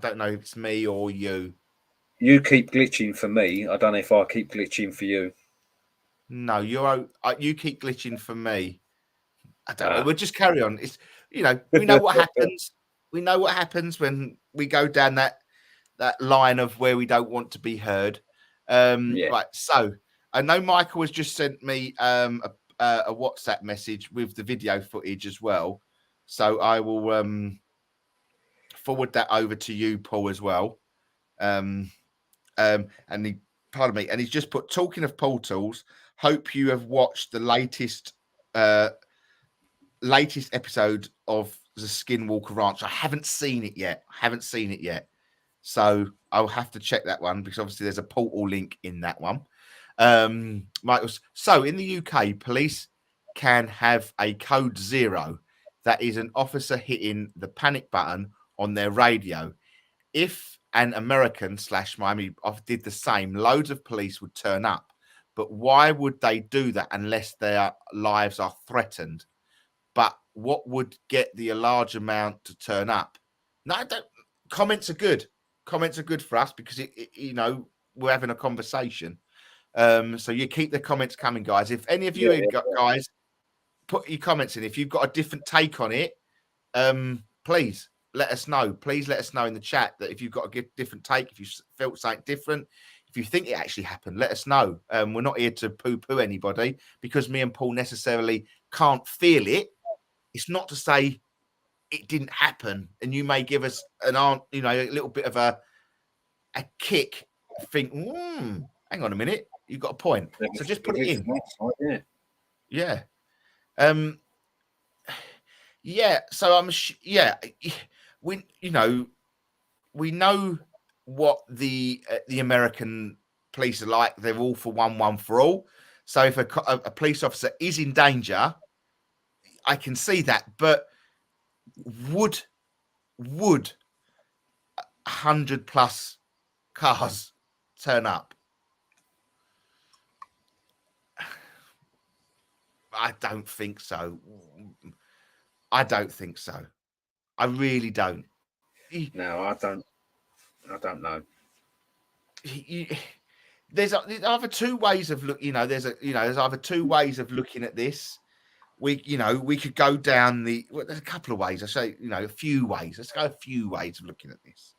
don't know if it's me or you. You keep glitching for me. I don't know if I keep glitching for you. No, you keep glitching for me. I don't know. Ah. We'll just carry on. It's we know what happens. We know what happens when we go down that line of where we don't want to be heard. Yeah. Right. So I know Michael has just sent me a WhatsApp message with the video footage as well. So I will forward that over to you, Paul, as well. And pardon me, and he's just put, talking of portals, hope you have watched the latest episode of the Skinwalker Ranch. I haven't seen it yet. So I'll have to check that one because obviously there's a portal link in that one. Michael, so in the UK, police can have a code 0 that is an officer hitting the panic button on their radio. If an American / Miami did the same, loads of police would turn up. But why would they do that unless their lives are threatened? But what would get the large amount to turn up? No, comments are good. Comments are good for us because we're having a conversation. So you keep the comments coming, guys. If any of you guys put your comments in, if you've got a different take on it, please let us know. Please let us know in the chat that if you've got a different take, if you felt something different, if you think it actually happened, let us know. We're not here to poo-poo anybody because me and Paul necessarily can't feel it. It's not to say it didn't happen, and you may give us a little bit of a kick. Think, hang on a minute, you've got a point. So just put it in. Yeah. Yeah. So we know what the American police are like. They're all for one for all. So if a police officer is in danger, I can see that. But would 100+ cars turn up? I don't think so. I really don't. No, I don't know. There's either two ways of there's either two ways of looking at this. We could go down there's a couple of ways. I say, a few ways. Let's go a few ways of looking at this.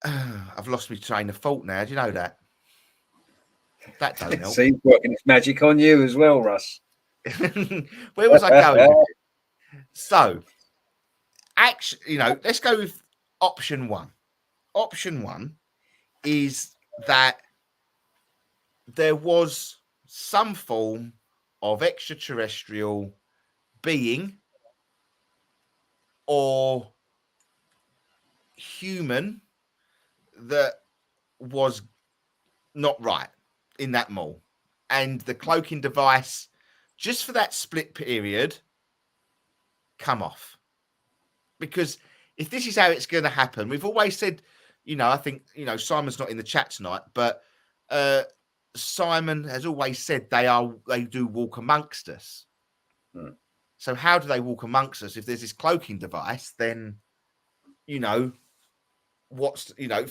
I've lost my train of thought now. Do you know that? That don't help. See, working its magic on you as well, Russ. Where was I going with it? So, actually, let's go with option one. Option one is that there was some form of extraterrestrial being or human that was not right in that mall, and the cloaking device, just for that split period, come off. Because if this is how it's going to happen, we've always said, I think, Simon's not in the chat tonight, but Simon has always said they do walk amongst us. So how do they walk amongst us? If there's this cloaking device, then, for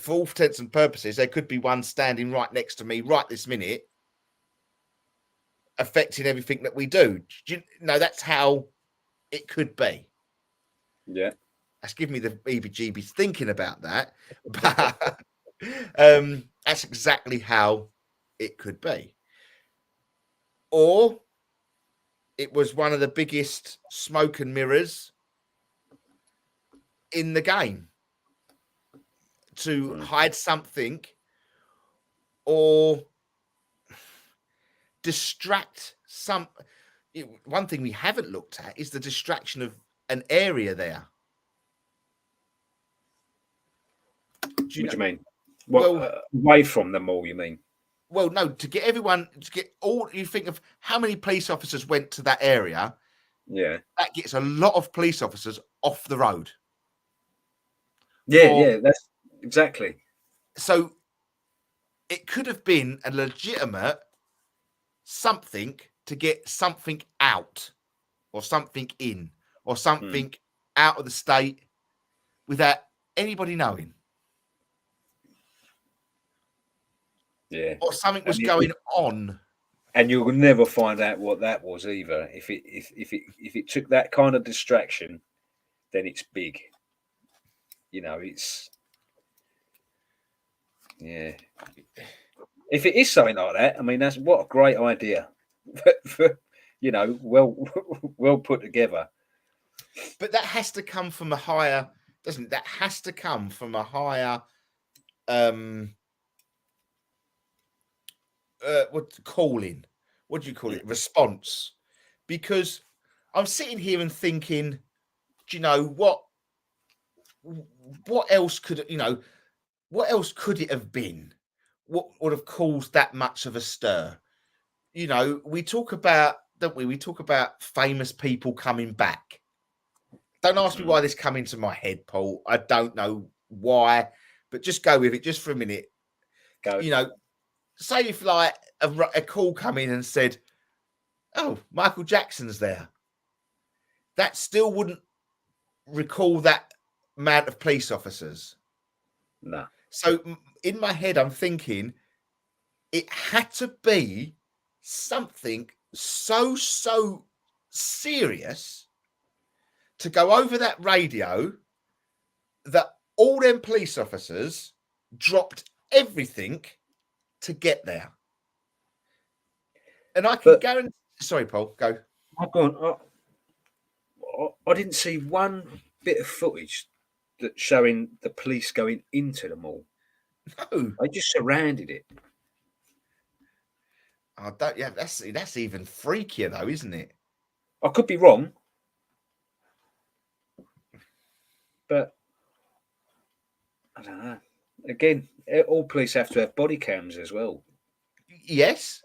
all intents and purposes, there could be one standing right next to me right this minute, affecting everything that we do. That's how it could be. Yeah. That's giving me the heebie-jeebies thinking about that. But that's exactly how it could be. Or it was one of the biggest smoke and mirrors in the game to hide something or distract some. One thing we haven't looked at is the distraction of an area there. What do you mean? Away from them all, you mean? Well, no, to get all, you think of how many police officers went to that area. Yeah. That gets a lot of police officers off the road. Yeah, that's exactly. So it could have been a legitimate something to get something out or something in or something out of the state without anybody knowing. Yeah. Or something was going on. And you'll never find out what that was either. If it took that kind of distraction, then it's big. You know, it's yeah. If it is something like that, I mean, that's what a great idea. You know, well put together. But that has to come from a higher, doesn't it? That has to come from a higher what do you call it? Response. Because I'm sitting here and thinking, do you know what else could what else could it have been? What would have caused that much of a stir? You know, we talk about, don't we? We talk about famous people coming back. Don't ask me why this come into my head, Paul. I don't know why, but just go with it just for a minute. Go. You know, say if like a call come in and said, "Oh, Michael Jackson's there," that still wouldn't recall that amount of police officers. No. So in my head, I'm thinking it had to be something so serious to go over that radio that all them police officers dropped everything to get there. And I can guarantee. Sorry, Paul, go. I've gone. I didn't see one bit of footage that showing the police going into the mall. No, They just surrounded it. I don't. Yeah, that's even freakier though, isn't it? I could be wrong, but I don't know. Again, all police have to have body cams as well. Yes.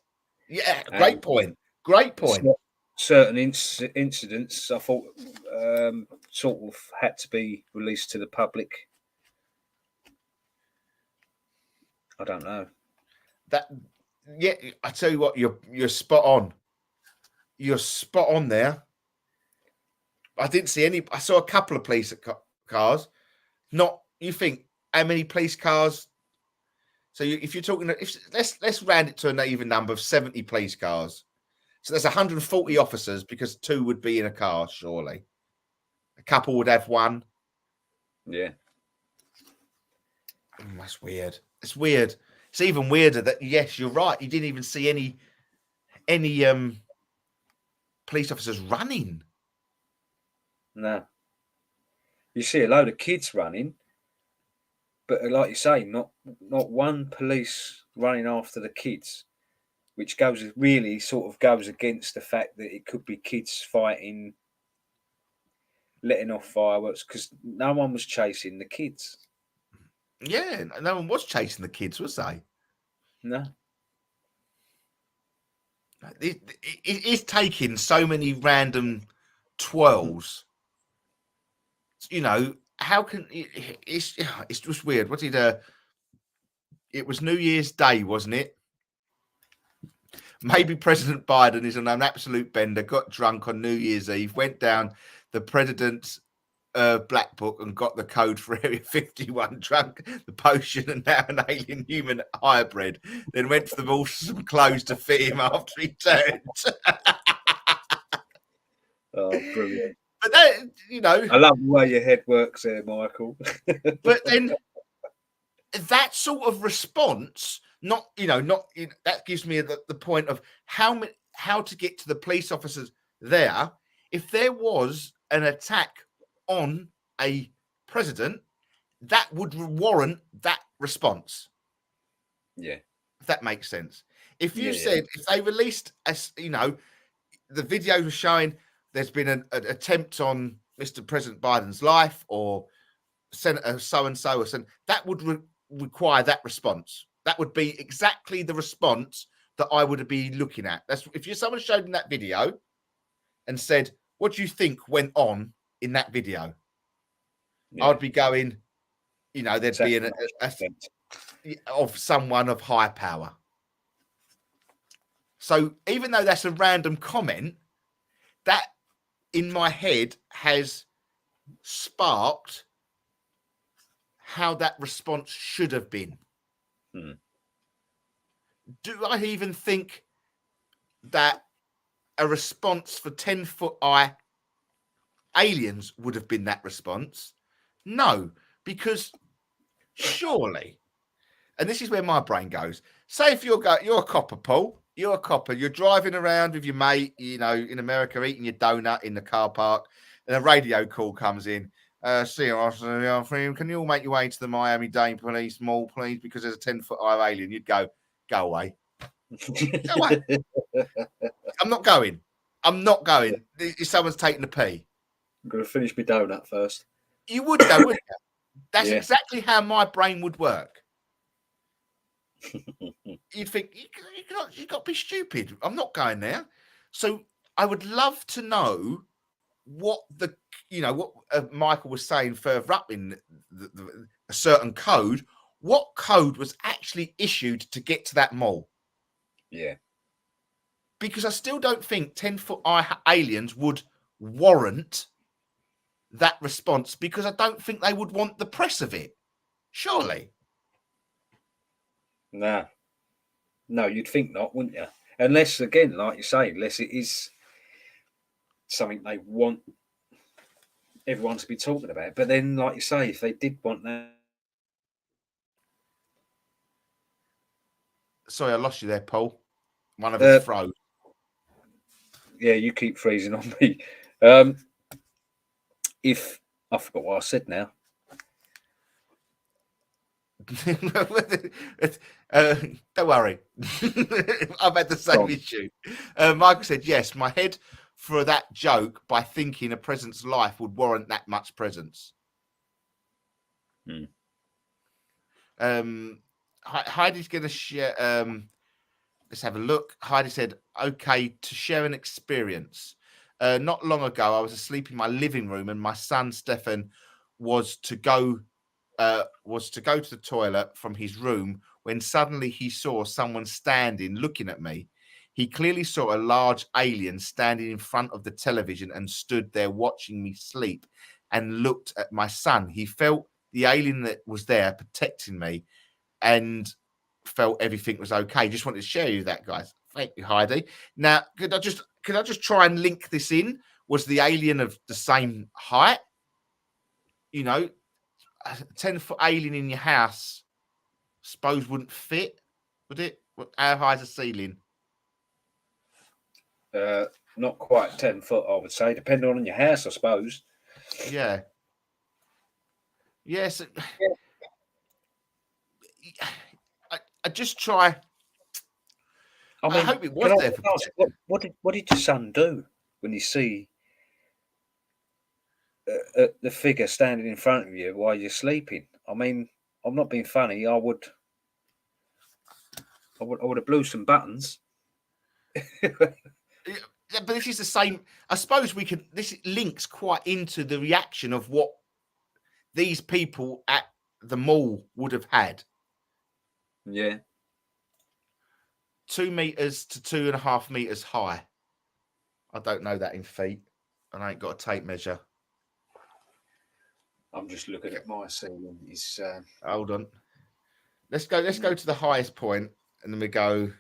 Yeah. Great point. Great point. Certain incidents, I thought, sort of had to be released to the public. I don't know. Yeah, I tell you what, you're spot on. You're spot on there. I didn't see any. I saw a couple of police cars. Not, you think how many police cars? So if you're talking, let's round it to an even number of 70 police cars. So there's 140 officers because 2 would be in a car, surely. A couple would have 1. Yeah. That's weird. It's weird. It's even weirder that, yes, you're right. You didn't even see any police officers running. No. You see a load of kids running, but like you say, not one police running after the kids, which goes against the fact that it could be kids fighting, letting off fireworks, because no one was chasing the kids. Yeah, no one was chasing the kids, was they? No. It's taking so many random twirls. You know, how can it's just weird. What did it was New Year's Day, wasn't it? Maybe President Biden is an absolute bender, got drunk on New Year's Eve, went down the President's Black Book and got the code for Area 51, drunk the potion and now an alien human hybrid, then went to the mall for some clothes to fit him after he turned. Oh, brilliant. But that, you know, I love the way your head works there, Michael. But then that sort of response, that gives me the point of how to get to the police officers there. If there was an attack on a president, that would warrant that response. Yeah. If that makes sense. If you said, if they released, the video was showing there's been an attempt on Mr. President Biden's life or Senator so-and-so, or that would require that response. That would be exactly the response that I would be looking at. That's if someone showed in that video and said, what do you think went on in that video? Yeah. I'd be going, you know, there'd be of someone of high power. So even though that's a random comment, that in my head has sparked how that response should have been. Do I even think that a response for 10-foot eye aliens would have been that response? No, because surely, and this is where my brain goes. Say if you're a copper, Paul, you're a copper, you're driving around with your mate, you know, in America, eating your donut in the car park, and a radio call comes in. Can you all make your way to the Miami-Dade Police Mall, please? Because there's a 10-foot eye alien. You'd go away. Go away. I'm not going. If someone's taking a pee. I'm going to finish my donut first. You would though, wouldn't you? That's exactly how my brain would work. You'd think, you got to be stupid. I'm not going there. So I would love to know what Michael was saying further up in a certain code. What code was actually issued to get to that mall? Yeah. Because I still don't think 10-foot eye aliens would warrant that response, because I don't think they would want the press of it. Surely. No, you'd think not, wouldn't you? Unless, again, like you say, unless it is something they want everyone to be talking about. But then, like you say, if they did want that. Sorry, I lost you there, Paul. One of us froze. Yeah, you keep freezing on me. If I forgot what I said now. Don't worry. I've had the same issue. Michael said, yes, my head for that joke by thinking a president's life would warrant that much presence. Heidi's going to share. Let's have a look. Heidi said, okay, to share an experience. Not long ago, I was asleep in my living room and my son, Stefan, was to go to the toilet from his room when suddenly he saw someone standing looking at me. He clearly saw a large alien standing in front of the television and stood there watching me sleep and looked at my son. He felt the alien that was there protecting me and felt everything was okay. Just wanted to share you that, guys. Thank you, Heidi. Now, could I just try and link this in? Was the alien of the same height? You know, a 10-foot alien in your house, suppose wouldn't fit, would it? How high is the ceiling? Not quite 10 foot, I would say, depending on your house, I suppose. Yeah. Yes. I just try. I mean, I hope it was there. What did your son do when you see the figure standing in front of you while you're sleeping? I mean, I'm not being funny. I would have blew some buttons. Yeah, but this is the same. I suppose this links quite into the reaction of what these people at the mall would have had. Yeah. 2 meters to 2.5 meters high. I don't know that in feet, and I ain't got a tape measure. I'm just looking at my ceiling. Hold on. Let's go to the highest point, and then we go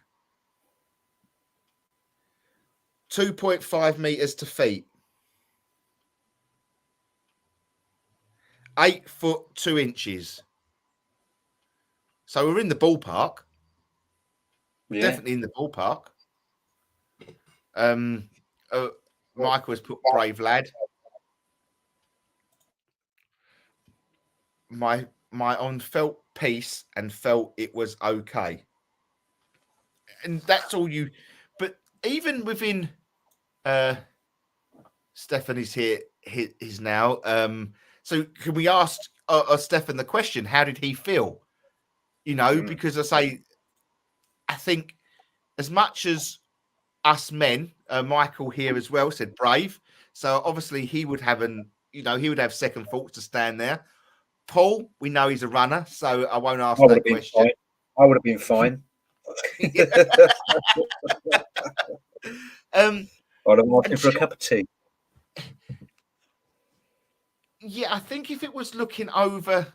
2.5 meters to feet. 8 foot 2 inches. So we're in the ballpark. Yeah. Definitely in the ballpark. Michael has put brave lad. My on felt peace and felt it was okay. And that's all you. But even within Stefan is here. He's now. So can we ask Stefan the question? How did he feel? You know, because I think as much as us men, Michael here as well said brave. So obviously he would have he would have second thoughts to stand there. Paul, we know he's a runner, so I won't ask I would that have been question. fine. I would have been fine. Um, I'd have asked and him for a cup of tea. yeah, I think if it was looking over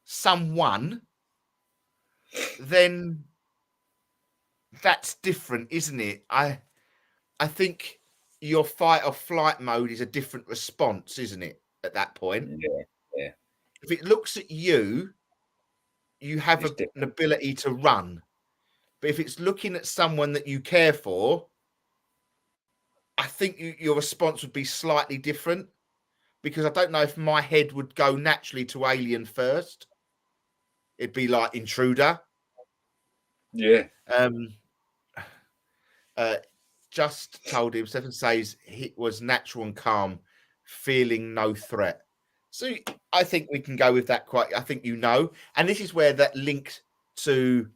someone, then that's different, isn't it? I think your fight or flight mode is a different response, isn't it? At that point, Yeah. if it looks at you, you have It's an different. ability to run. But if it's looking at someone that you care for, I think your response would be slightly different, because I don't know if my head would go naturally to alien first. It'd be like intruder. Yeah. Just told him, Stephen says he was natural and calm, feeling no threat. So I think we can go with that quite. I think and this is where that link to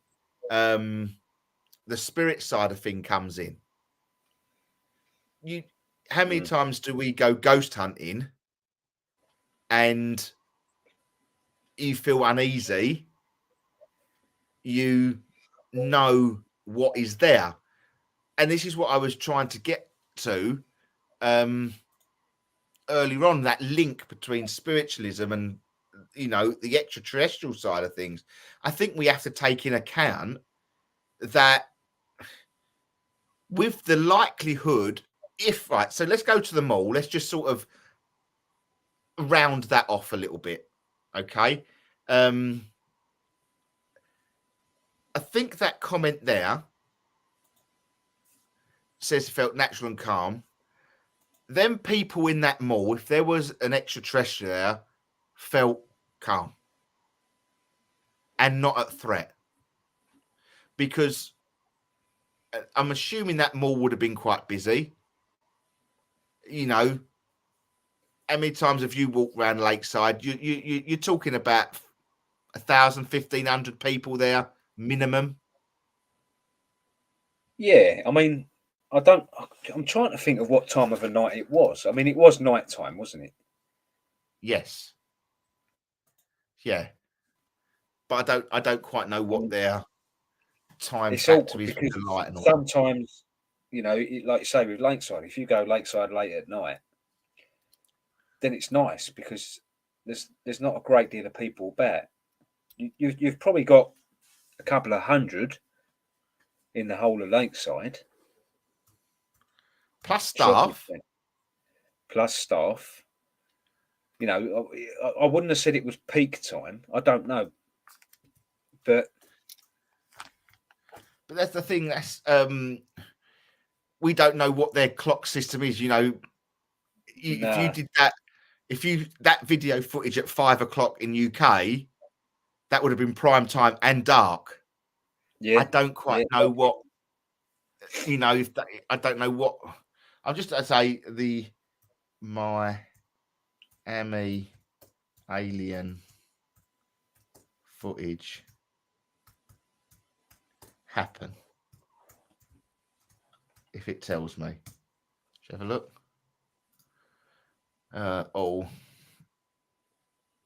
the spirit side of thing comes in. How many times do we go ghost hunting and you feel uneasy? You know what is there. And this is what I was trying to get to earlier on, that link between spiritualism and, the extraterrestrial side of things. I think we have to take in account that with the likelihood, so let's go to the mall. Let's just sort of round that off a little bit. Okay. I think that comment there says he felt natural and calm. Them people in that mall, if there was an extraterrestrial there, felt calm and not at threat. Because I'm assuming that mall would have been quite busy. How many times have you walked around Lakeside? You're talking about 1,000, 1,500 people there minimum. Yeah, I mean, I'm trying to think of what time of the night it was. I mean, it was night time, wasn't it? Yes. Yeah. But I don't quite know what their time It's factor awkward is with because the light and all. sometimes, like you say with Lakeside, if you go Lakeside late at night, then it's nice because there's not a great deal of people about. You've probably got a couple of hundred in the whole of Lakeside. Plus staff. Plus staff. I wouldn't have said it was peak time. I don't know. But that's the thing. That's we don't know what their clock system is. If you did that, that video footage at 5 o'clock in UK, that would have been prime time and dark. Yeah, I don't quite know what. I don't know what. I'll just say the Miami alien footage happen. If it tells me, let's have a look.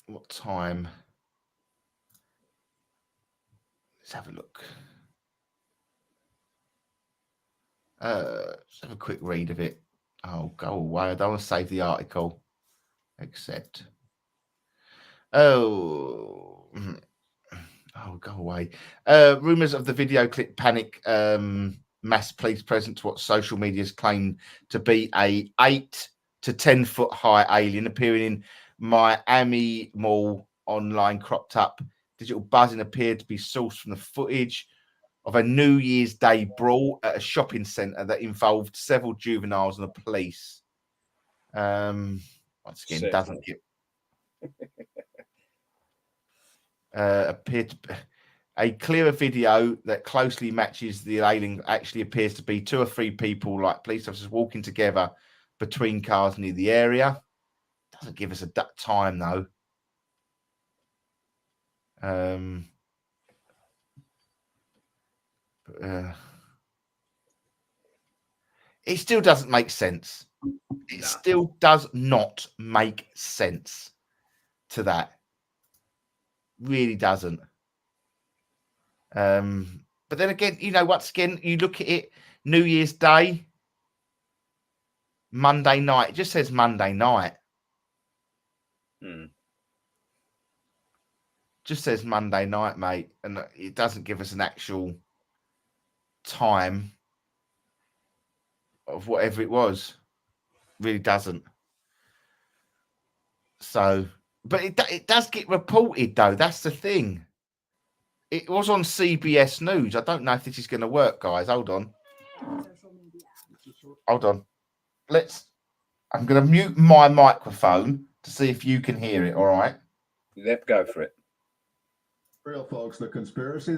What time? Let's have a look. Let's have a quick read of it. Oh, go away. I don't want to save the article. Accept. Oh, go away. Rumors of the video clip panic mass police presence, what social media's claimed to be a 8 to 10 foot high alien appearing in Miami Mall. Online cropped up digital buzzing appeared to be sourced from the footage of a New Year's Day brawl at a shopping centre that involved several juveniles and the police. Once again, doesn't get appeared to be a clearer video that closely matches the alien actually appears to be 2 or 3 people, like police officers, walking together between cars near the area. Doesn't give us a time though. It still doesn't make sense. It still does not make sense to that. Really doesn't. But then again, once again, you look at it, New Year's Day, Monday night. It just says Monday night. Just says Monday night, mate. And it doesn't give us an actual time of whatever it was. Really doesn't. So, but it does get reported, though. That's the thing. It was on CBS News. I don't know if this is going to work, guys. Hold on. Hold on. I'm going to mute my microphone to see if you can hear it. All right. Let's go for it. Real folks, the conspiracy.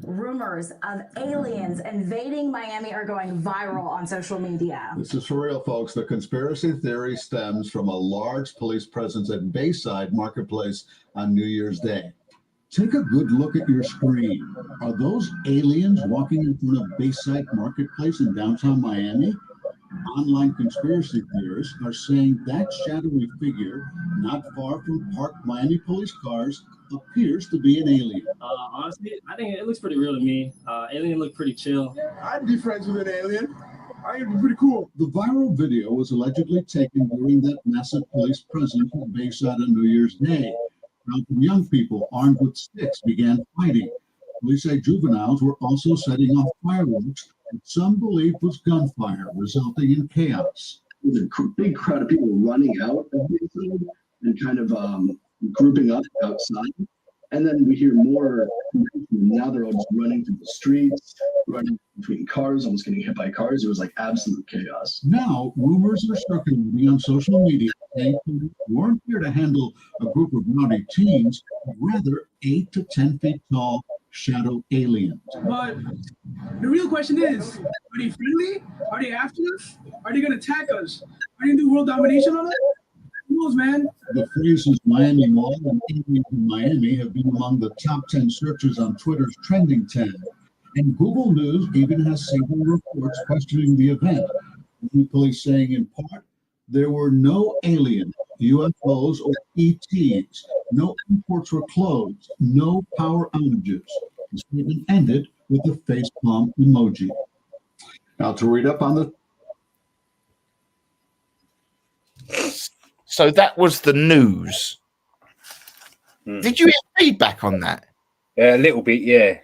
Rumors of aliens invading Miami are going viral on social media. This is for real, folks. The conspiracy theory stems from a large police presence at Bayside Marketplace on New Year's Day. Take a good look at your screen. Are those aliens walking in front of Bayside Marketplace in downtown Miami? Online conspiracy theorists are saying that shadowy figure, not far from parked Miami police cars, appears to be an alien. Honestly, I think it looks pretty real to me. Alien look pretty chill. I'd be friends with an alien. I'd be pretty cool. The viral video was allegedly taken during that massive police presence at Bayside on New Year's Day. Young people armed with sticks began fighting. Police say juveniles were also setting off fireworks, that some believe was gunfire, resulting in chaos. There's a big crowd of people running out of Bayside and kind of grouping up outside. And then we hear more. Now they're all just running through the streets, running between cars, almost getting hit by cars. It was like absolute chaos. Now, rumors are circulating on social media saying police weren't here to handle a group of rowdy teens, but rather 8 to 10 feet tall shadow aliens. But the real question is, are they friendly? Are they after us? Are they going to attack us? Are they going to do world domination on us? Who knows, man? The phrases Miami Mall and aliens in Miami have been among the top 10 searches on Twitter's trending tab. And Google News even has several reports questioning the event. The police saying in part, there were no alien, UFOs, or ETs. No airports were closed. No power outages. The statement ended with a facepalm emoji. Now to read up on the... So that was the news. Did you get feedback on that? A little bit, yeah.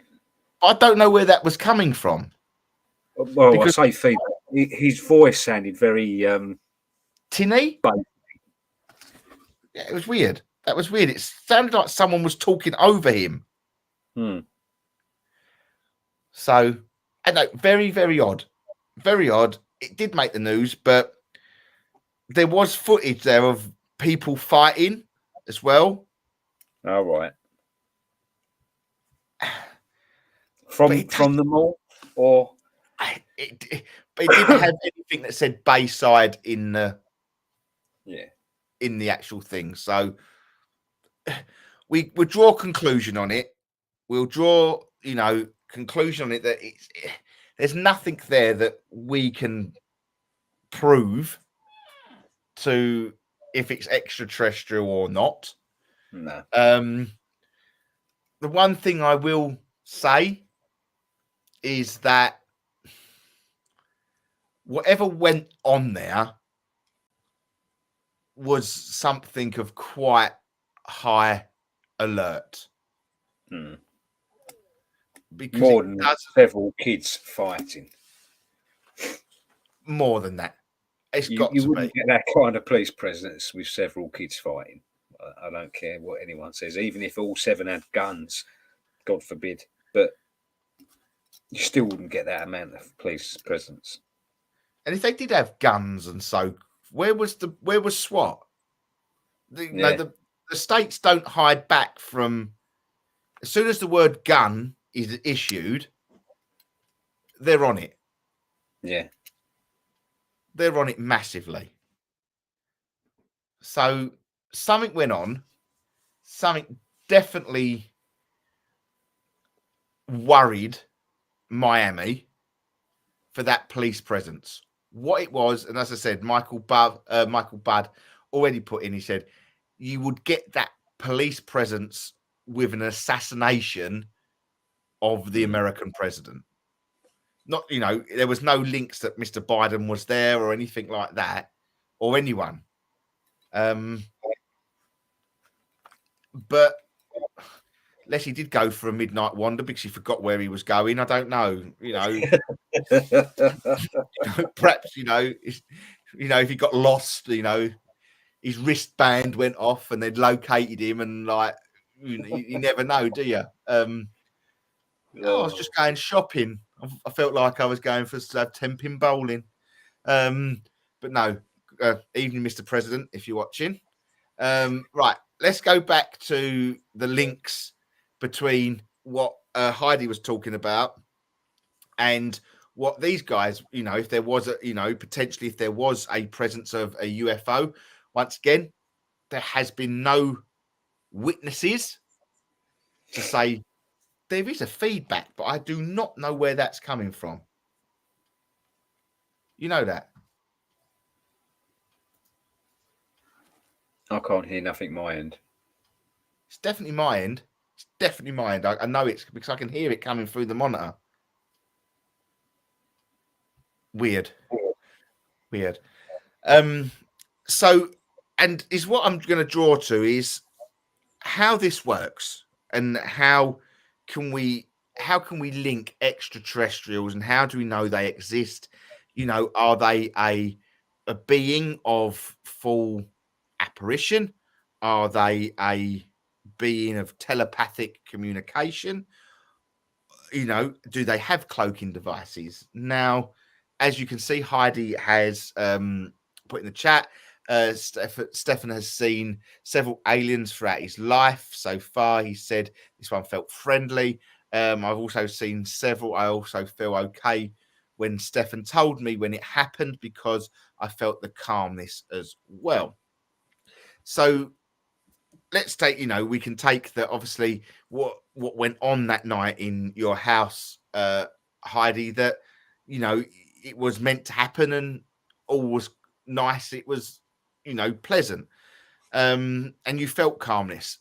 I don't know where that was coming from. Well, because I say feedback. His voice sounded very tinny. Yeah, it was weird. That was weird. It sounded like someone was talking over him. So, I know, very, very odd. Very odd. It did make the news, but there was footage there of people fighting as well. All right. From the mall, or it didn't have anything that said Bayside in the actual thing. So we would draw a conclusion on it. We'll draw, conclusion on it that there's nothing there that we can prove to if it's extraterrestrial or not. No. The one thing I will say is that whatever went on there was something of quite high alert. Because more than several kids fighting. More than that. You wouldn't get that kind of police presence with several kids fighting. I don't care what anyone says, even if all 7 had guns, God forbid. But you still wouldn't get that amount of police presence. And if they did have guns and so, where was SWAT? The states don't hide back from. As soon as the word gun is issued, they're on it. Yeah. They're on it massively. So something went on. Something definitely worried Miami for that police presence. What it was, and as I said, Michael Budd already put in, he said, you would get that police presence with an assassination of the American president. Not, there was no links that Mr. Biden was there or anything like that, or anyone. But Leslie did go for a midnight wander because he forgot where he was going. I don't know, perhaps, if he got lost, his wristband went off and they'd located him, and like, you never know, do you? I was just going shopping. I felt like I was going for 10-pin bowling. But no, evening, Mr. President, if you're watching. Right, let's go back to the links between what Heidi was talking about and what these guys, if there was potentially if there was a presence of a UFO. Once again, there has been no witnesses to say there is a feedback, but I do not know where that's coming from. You know that? I can't hear nothing my end. It's definitely my end. It's definitely my end. I know it's because I can hear it coming through the monitor. Weird. So, and is what I'm going to draw to is how this works and how can we link extraterrestrials, and how do we know they exist? Are they a being of full apparition? Are they a being of telepathic communication? Do they have cloaking devices? Now, as you can see, Heidi has put in the chat, Stefan has seen several aliens throughout his life so far. He said this one felt friendly. I've also seen several. I also feel okay when Stefan told me when it happened, because I felt the calmness as well. So let's take, we can take that, obviously, what went on that night in your house, Heidi, that, it was meant to happen and all was nice. It was, pleasant. And you felt calmness.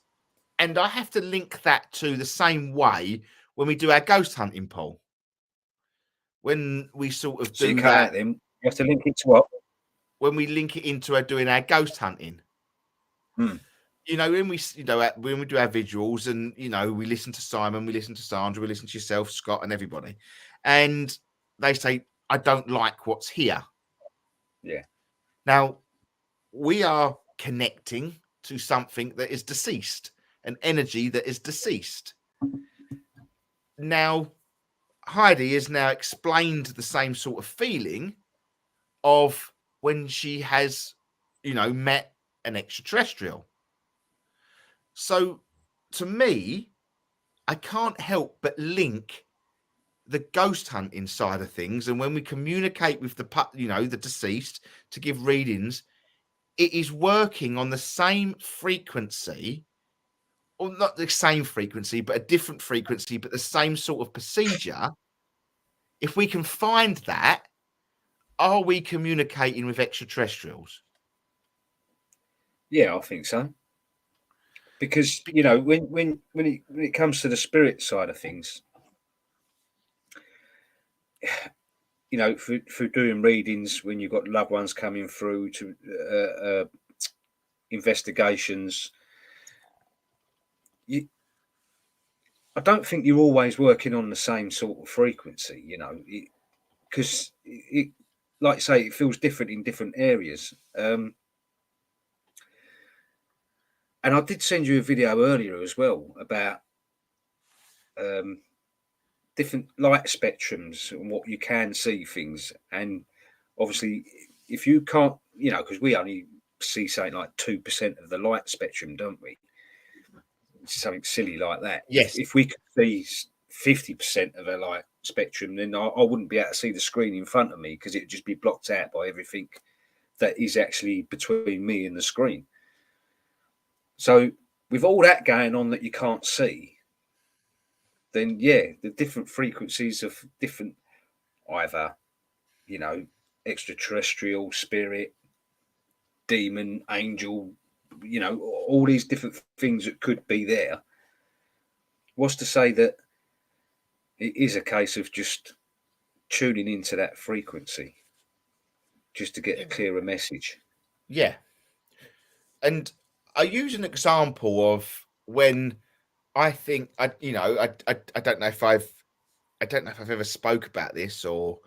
And I have to link that to the same way when we do our ghost hunting, Paul. When we sort of do that. You have to link it to what? When we link it into doing our ghost hunting. When we when we do our visuals, and we listen to Simon, we listen to Sandra, we listen to yourself, Scott, and everybody, and they say, I don't like what's here. Yeah. Now we are connecting to something that is deceased, an energy that is deceased. Now Heidi has now explained the same sort of feeling of when she has, met an extraterrestrial. So to me, I can't help but link the ghost hunting side of things. And when we communicate with the deceased to give readings, it is working on the same frequency, or not the same frequency, but a different frequency, but the same sort of procedure. If we can find that, are we communicating with extraterrestrials? Yeah, I think so. Because when it comes to the spirit side of things, for doing readings, when you've got loved ones coming through to investigations, I don't think you're always working on the same sort of frequency, because it, like you say, it feels different in different areas. And I did send you a video earlier as well about different light spectrums and what you can see things. And obviously, if you can't, because we only see something like 2% of the light spectrum, don't we? Something silly like that. Yes. If we could see 50% of a light spectrum, then I wouldn't be able to see the screen in front of me, because it'd just be blocked out by everything that is actually between me and the screen. So with all that going on that you can't see, then the different frequencies of different, either, extraterrestrial, spirit, demon, angel, all these different things that could be there, What's to say that it is a case of just tuning into that frequency just to get a clearer message? Yeah. And I use an example of when I think I don't know if I've ever spoke about this or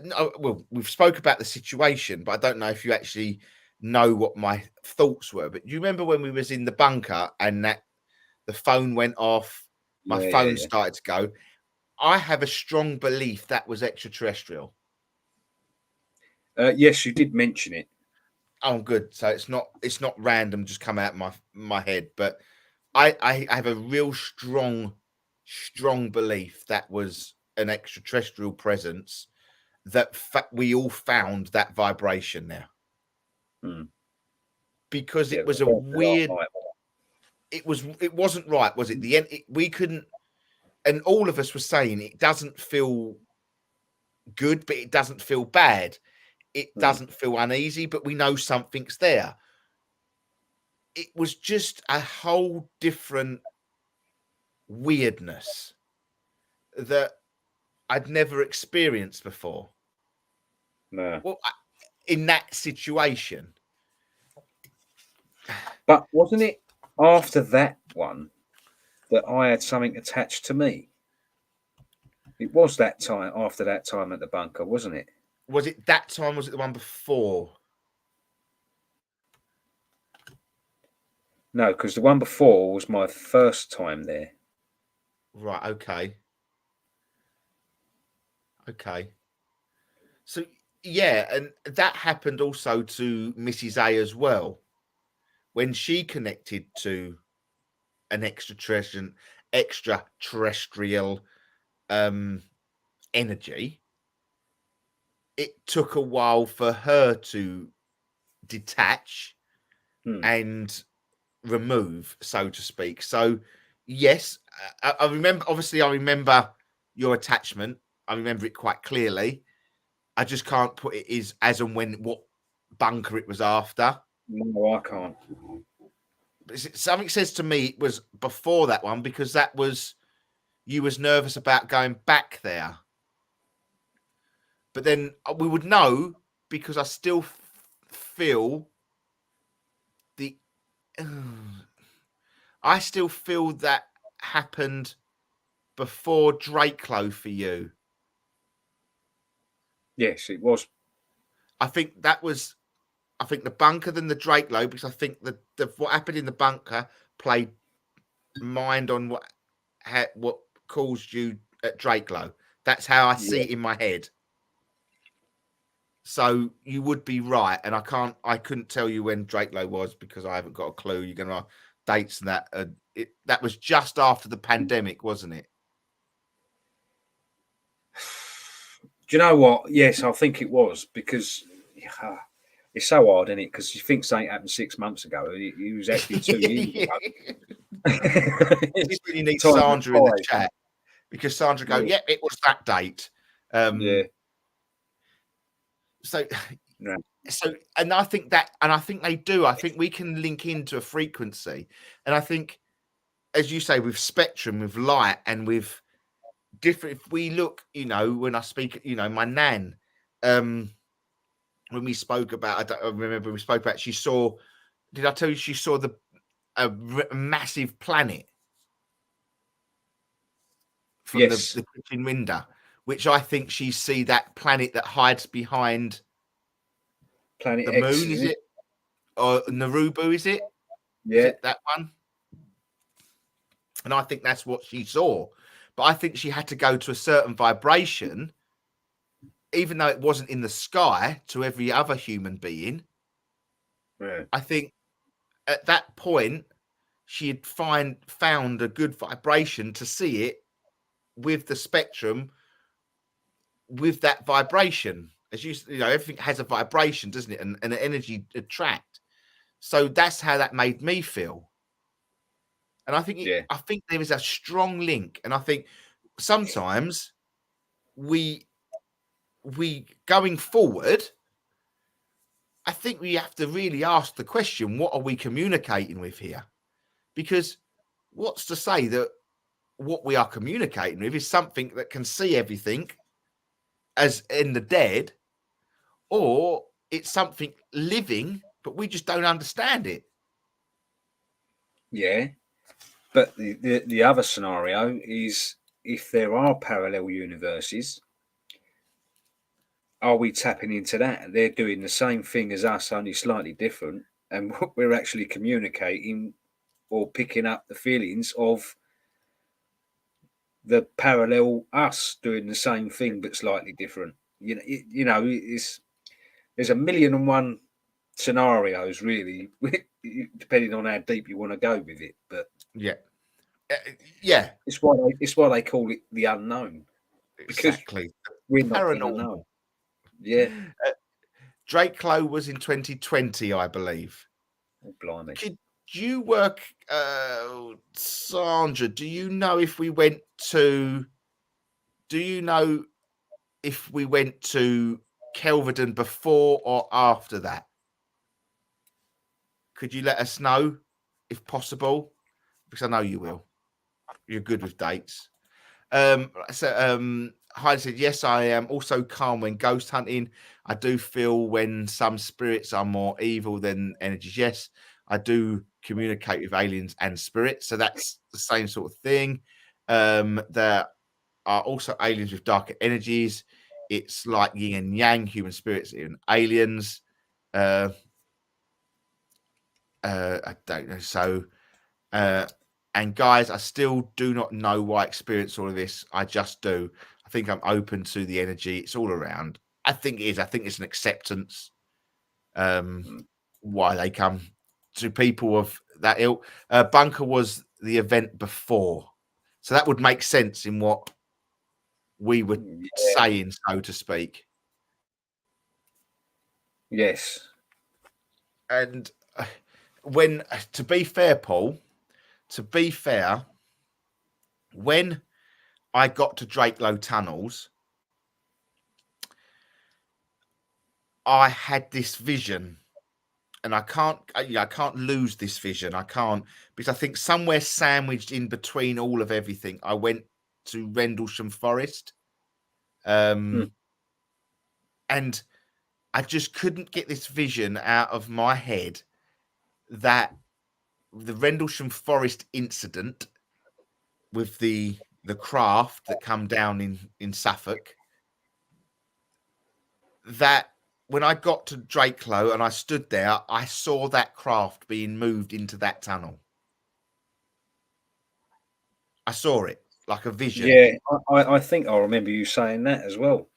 no, well, we've spoke about the situation, but I don't know if you actually know what my thoughts were. But do you remember when we was in the bunker and that the phone went off, my Yeah, phone yeah. started to go? I have a strong belief that was extraterrestrial. Yes, you did mention it. Oh, good. So it's not random, just come out my head. But I have a real strong belief that was an extraterrestrial presence. That we all found that vibration there. Because Yeah, it was a last weird. night. It wasn't right, was it? The end. We couldn't, and all of us were saying it doesn't feel good, but it doesn't feel bad. It doesn't feel uneasy, but we know something's there. It was just a whole different weirdness that I'd never experienced before. No. Well, in that situation. But wasn't it after that one that I had something attached to me? It was that time, after that time at the bunker, wasn't it? Was it that time? Was it the one before? No, because the one before was my first time there. Right. Okay. Okay. So yeah, and that happened also to Mrs. A as well. When she connected to an extraterrestrial energy, it took a while for her to detach and remove, so to speak. So yes, I remember, obviously I remember your attachment. I remember it quite clearly. I just can't put it as and when what bunker it was after. No, I can't. But something says to me it was before that one, because that was, you was nervous about going back there. But then we would know, because I still feel the I still feel that happened before Drakelow for you. Yes, it was. I think that was, I think the bunker than the Drakelow, because I think the what happened in the bunker played mind on what caused you at Drakelow. That's how I see it in my head. So you would be right, and I couldn't tell you when Drakelow was because I haven't got a clue. You're gonna dates and that. That was just after the pandemic, wasn't it? Do you know what? Yes, I think it was, because it's so hard, isn't it? Because you think something happened 6 months ago. It was actually 2 years ago. You need Sandra in the chat, because Sandra go, yeah, it was that date. Yeah. So, yeah. and I think they do. I think we can link into a frequency, and I think, as you say, with spectrum, with light, and with different. If we look, when I speak, my nan, when we spoke about, I remember we spoke about. She saw. Did I tell you she saw a massive planet from the kitchen window, which I think she see that planet that hides behind Planet the X, moon, is it? Or Narubu, is it? Yeah. Is it that one? And I think that's what she saw. But I think she had to go to a certain vibration, even though it wasn't in the sky to every other human being. Yeah. I think at that point, she had found a good vibration to see it with the spectrum, with that vibration. As you know, everything has a vibration, doesn't it? And an energy attract. So that's how that made me feel. And I think I think there is a strong link. And I think sometimes we going forward, I think we have to really ask the question, what are we communicating with here? Because what's to say that what we are communicating with is something that can see everything as in the dead, or it's something living, but we just don't understand it. Yeah. But the other scenario is if there are parallel universes, are we tapping into that? They're doing the same thing as us, only slightly different, and we're actually communicating or picking up the feelings of the parallel us doing the same thing but slightly different. There's a million and one scenarios, really, depending on how deep you want to go with it. But Yeah. Yeah, it's why they call it the unknown, because exactly. we're not going to Paranormal. know. Yeah. Drake Lowe was in 2020, I believe. Oh, blimey. Could you work, Sandra? Do you know if we went to? Do you know if we went to Kelvedon before or after that? Could you let us know if possible? Because I know you will. You're good with dates. Heidi said, yes, I am also calm when ghost hunting. I do feel when some spirits are more evil than energies. Yes, I do communicate with aliens and spirits. So that's the same sort of thing. There are also aliens with darker energies. It's like yin and yang, human spirits and aliens. I don't know. So, and guys, I still do not know why I experience all of this. I just do. I think I'm open to the energy. It's all around. I think it is. I think it's an acceptance. Why they come to people of that ilk. Bunker was the event before, so that would make sense in what we were saying, so to speak. Yes. And when, to be fair, Paul, when I got to Drakelow Tunnels, I had this vision, and I can't lose this vision. I can't, because I think somewhere sandwiched in between all of everything, I went to Rendlesham Forest, and I just couldn't get this vision out of my head that the Rendlesham Forest incident with the craft that come down in Suffolk, that when I got to Drakelow and I stood there, I saw that craft being moved into that tunnel. I saw it like a vision. Yeah, I think I remember you saying that as well.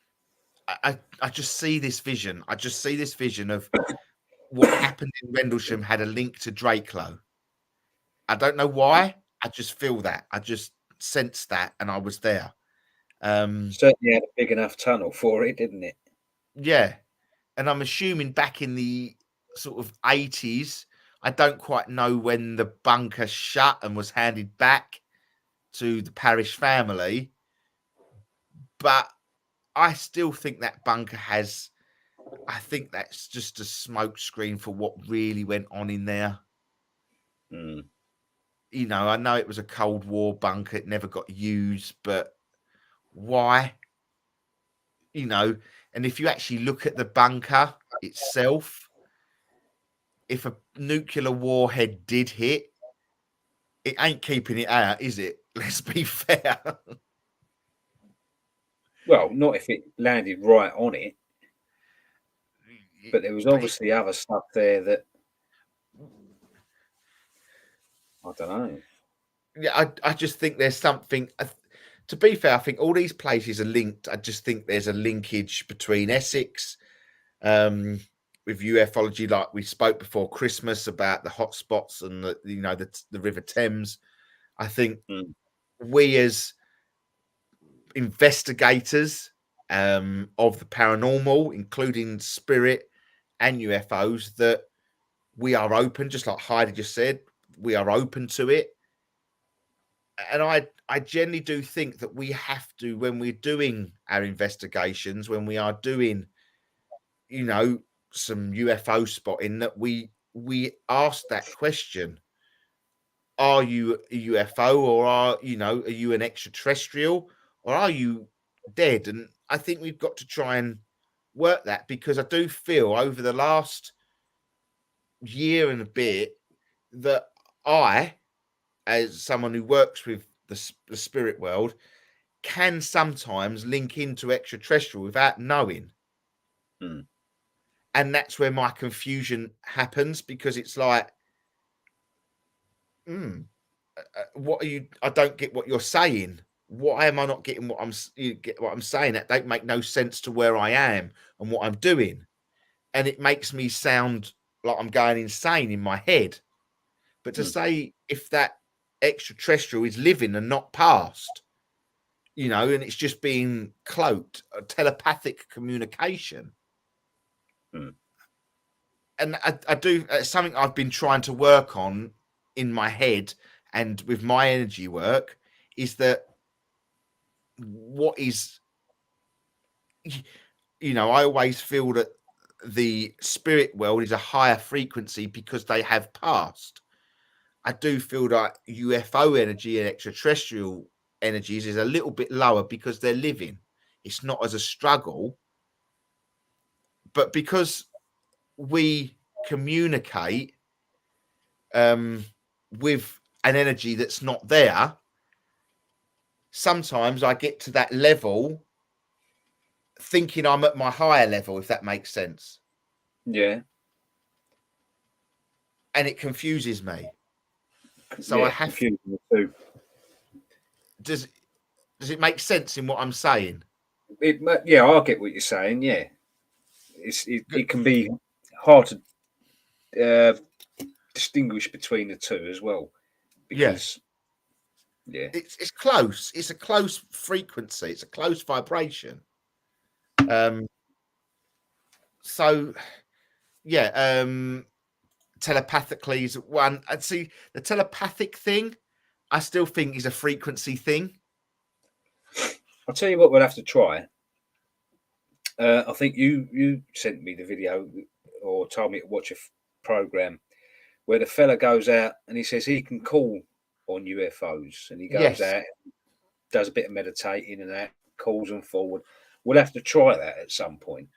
I just see this vision. I just see this vision of what happened in Rendlesham had a link to Drakelow. I don't know why. I just feel that. I just sensed that, and I was there. Certainly had a big enough tunnel for it, didn't it? Yeah. And I'm assuming back in the sort of 80s, I don't quite know when the bunker shut and was handed back to the parish family, but I still think that bunker has, I think that's just a smoke screen for what really went on in there. You know, I know it was a Cold War bunker, it never got used, but why? You know, and if you actually look at the bunker itself, if a nuclear warhead did hit, it ain't keeping it out, is it? Let's be fair. Well, not if it landed right on it. But there was obviously other stuff there that I don't know. Yeah, I just think there's something. To be fair, I think all these places are linked. I just think there's a linkage between Essex, with ufology, like we spoke before Christmas about the hotspots and the River Thames. I think we as investigators of the paranormal, including spirit and UFOs, that we are open, just like Heidi just said, we are open to it. And I generally do think that we have to, when we're doing our investigations, when we are doing, some UFO spotting, that we ask that question. are you a UFO, or are you an extraterrestrial, or are you dead? And I think we've got to try and work that, because I do feel over the last year and a bit that I, as someone who works with the spirit world, can sometimes link into extraterrestrial without knowing. Hmm. And that's where my confusion happens, because it's like, what are you? I don't get what you're saying. Why am I not getting what you get what I'm saying? That don't make no sense to where I am and what I'm doing, and it makes me sound like I'm going insane in my head. But to say if that extraterrestrial is living and not past, and it's just being cloaked, a telepathic communication. And I do, it's something I've been trying to work on in my head and with my energy work, is that what is, I always feel that the spirit world is a higher frequency because they have passed. I do feel that UFO energy and extraterrestrial energies is a little bit lower because they're living. It's not as a struggle, but because we communicate with an energy that's not there, sometimes I get to that level thinking I'm at my higher level, if that makes sense. Yeah. And it confuses me. So I have to. Does it make sense in what I'm saying? Yeah, I get what you're saying. Yeah, it can be hard to distinguish between the two as well, because it's close. It's a close frequency. It's a close vibration. So telepathically is one. I'd see the telepathic thing. I still think is a frequency thing. I'll tell you what we'll have to try. I think you sent me the video or told me to watch a program where the fella goes out and he says he can call on UFOs, and he goes out, does a bit of meditating and that, calls them forward. We'll have to try that at some point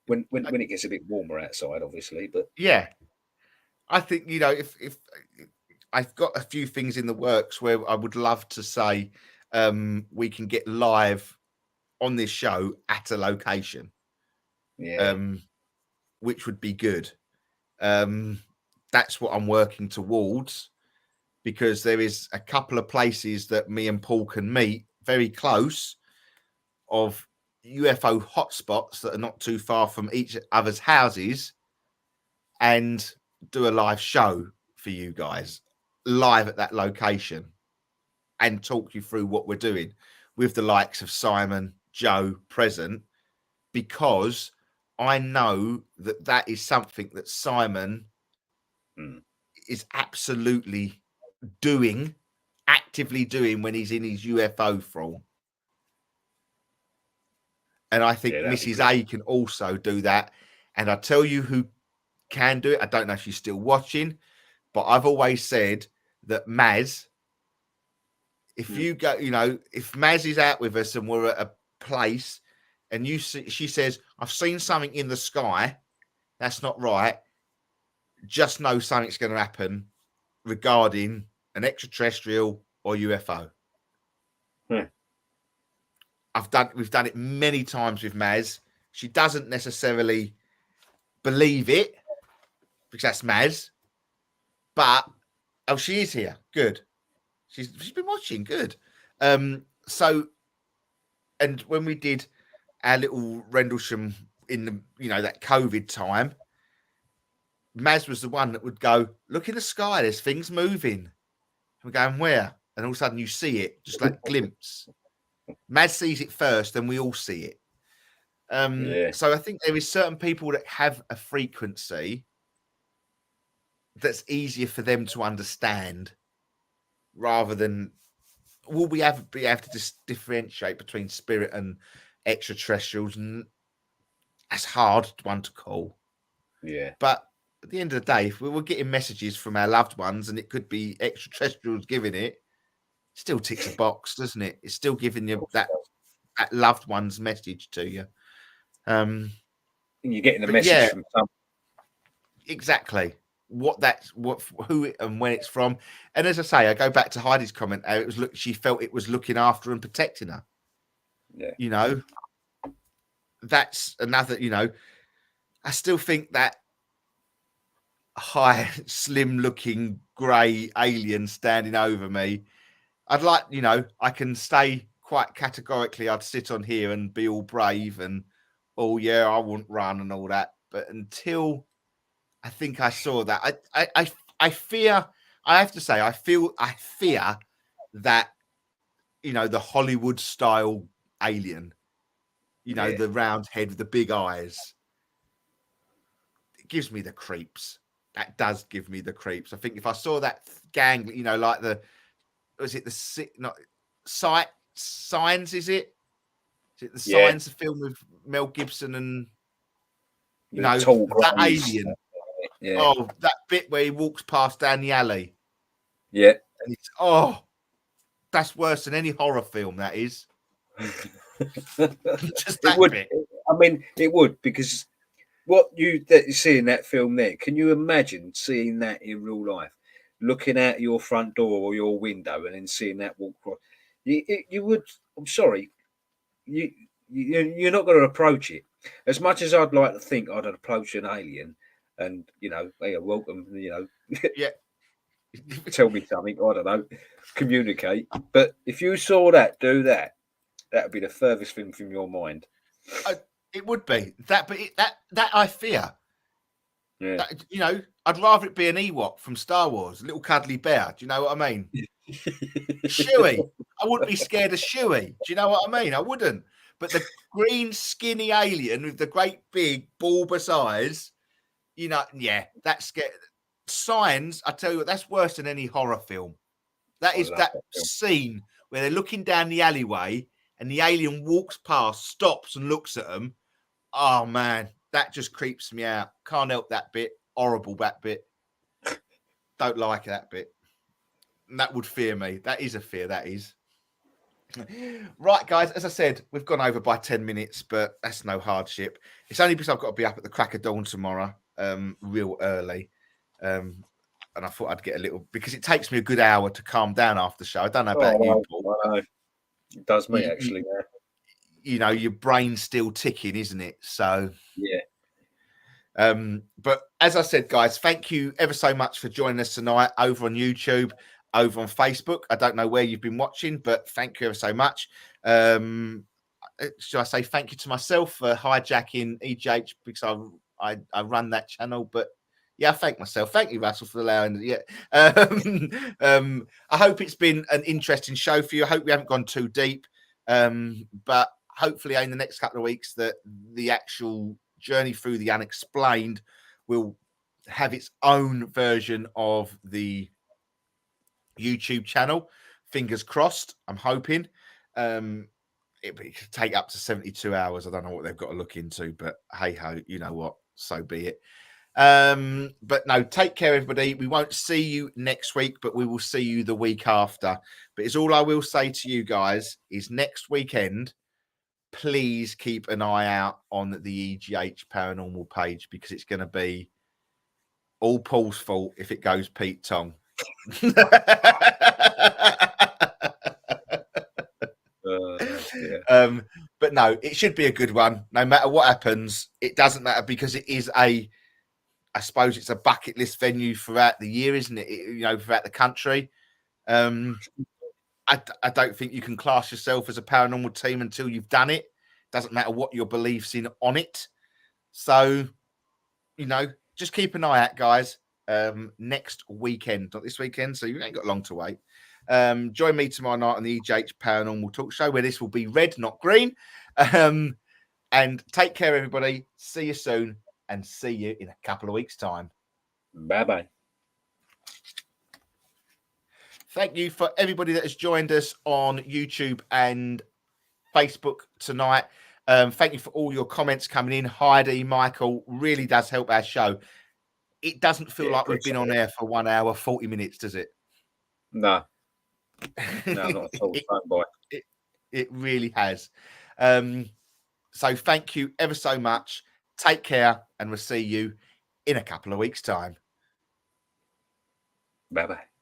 when it gets a bit warmer outside, obviously. But yeah, I think if I've got a few things in the works where I would love to say we can get live on this show at a location, which would be good. That's what I'm working towards, because there is a couple of places that me and Paul can meet very close of UFO hotspots that are not too far from each other's houses, and do a live show for you guys live at that location and talk you through what we're doing with the likes of Simon, Joe present, because I know that is something that Simon is absolutely actively doing when he's in his UFO thrall. And I think Mrs. A can also do that. And I tell you who can do it. I don't know if she's still watching, but I've always said that Maz, if you go, if Maz is out with us and we're at a place and she says, I've seen something in the sky, that's not right, just know something's going to happen regarding an extraterrestrial or UFO. We've done it many times with Maz. She doesn't necessarily believe it because that's Maz, but she is here. Good. She's been watching. Good. So, and when we did our little Rendlesham in the that COVID time, Maz was the one that would go, look in the sky, there's things moving. We're going, where? And all of a sudden you see it, just like glimpse. Maz sees it first, then we all see it. So I think there is certain people that have a frequency that's easier for them to understand, rather than will we ever be able to just differentiate between spirit and extraterrestrials? And that's hard one to call. Yeah. But at the end of the day, if we were getting messages from our loved ones and it could be extraterrestrials giving it, still ticks a box, doesn't it? It's still giving you that loved one's message to you. And you're getting a but message yeah, from some. exactly. Who and when it's from. And as I say, I go back to Heidi's comment. It was she felt it was looking after and protecting her. Yeah. You know, that's another, you know, I still think that high, slim looking grey alien standing over me, I'd like, you know, I can stay quite categorically, I'd sit on here and be all brave and, oh yeah, I wouldn't run and all that. But until I think I saw that, I fear, I have to say, I fear that, you know, the Hollywood style alien, you know, the round head with the big eyes, it gives me the creeps. That does give me the creeps. I think if I saw that gang, you know, like was it Signs? Is it the Signs, the film with Mel Gibson and you know that alien? Yeah. Oh, that bit where he walks past down the alley. Yeah. And it's that's worse than any horror film. That is. Just that bit. I mean, it would, because what you see in that film there, can you imagine seeing that in real life? Looking out your front door or your window and then seeing that walk across. You would, I'm sorry, you're not going to approach it. As much as I'd like to think I'd approach an alien and, you know, hey, welcome, you know, yeah, tell me something, I don't know, communicate. But if you saw that, do that, that would be the furthest thing from your mind. It would be that, but that I fear. Yeah. That, you know, I'd rather it be an Ewok from Star Wars, a little cuddly bear. Do you know what I mean? Chewie. I wouldn't be scared of Chewie. Do you know what I mean? I wouldn't. But the green, skinny alien with the great big bulbous eyes, you know, yeah, that's scary. Signs, I tell you what, that's worse than any horror film. That is that scene where they're looking down the alleyway and the alien walks past, stops and looks at them. Oh man, that just creeps me out. Can't help that bit. Horrible that bit. Don't like that bit. And that would fear me. That is a fear. That is. Right, guys. As I said, we've gone over by 10 minutes, but that's no hardship. It's only because I've got to be up at the crack of dawn tomorrow, real early. And I thought I'd get a little, because it takes me a good hour to calm down after the show. I don't know about you, Paul. I know. It does me, actually. Yeah. You know, your brain's still ticking, isn't it? So, yeah. But as I said, guys, thank you ever so much for joining us tonight over on YouTube, over on Facebook. I don't know where you've been watching, but thank you ever so much. Should I say thank you to myself for hijacking EGH, because I run that channel, but yeah, I thank myself. Thank you, Russell, for allowing it. Yeah. I hope it's been an interesting show for you. I hope we haven't gone too deep. But hopefully in the next couple of weeks that the actual journey through the unexplained will have its own version of the YouTube channel. Fingers crossed. I'm hoping. It could take up to 72 hours. I don't know what they've got to look into, but hey ho, you know what? So be it. But no, take care, everybody. We won't see you next week, but we will see you the week after. But it's all I will say to you guys is next weekend, please keep an eye out on the EGH Paranormal page, because it's going to be all Paul's fault if it goes Pete Tong. Yeah. But no, it should be a good one. No matter what happens, it doesn't matter, because it is I suppose it's a bucket list venue throughout the year, isn't it? You know, throughout the country. I don't think you can class yourself as a paranormal team until you've done it. Doesn't matter what your beliefs in on it. So, you know, just keep an eye out, guys. Next weekend, not this weekend, so you ain't got long to wait. Join me tomorrow night on the EGH Paranormal Talk Show, where this will be red, not green. And take care, everybody. See you soon, and see you in a couple of weeks' time. Bye-bye. Thank you for everybody that has joined us on YouTube and Facebook tonight. Thank you for all your comments coming in. Heidi, Michael, really does help our show. it doesn't feel Yeah, like we've been on air for 1 hour, 40 minutes, does it? No, no, not at all. Don't buy. It really has. So thank you ever so much. Take care, and we'll see you in a couple of weeks' time. Bye bye.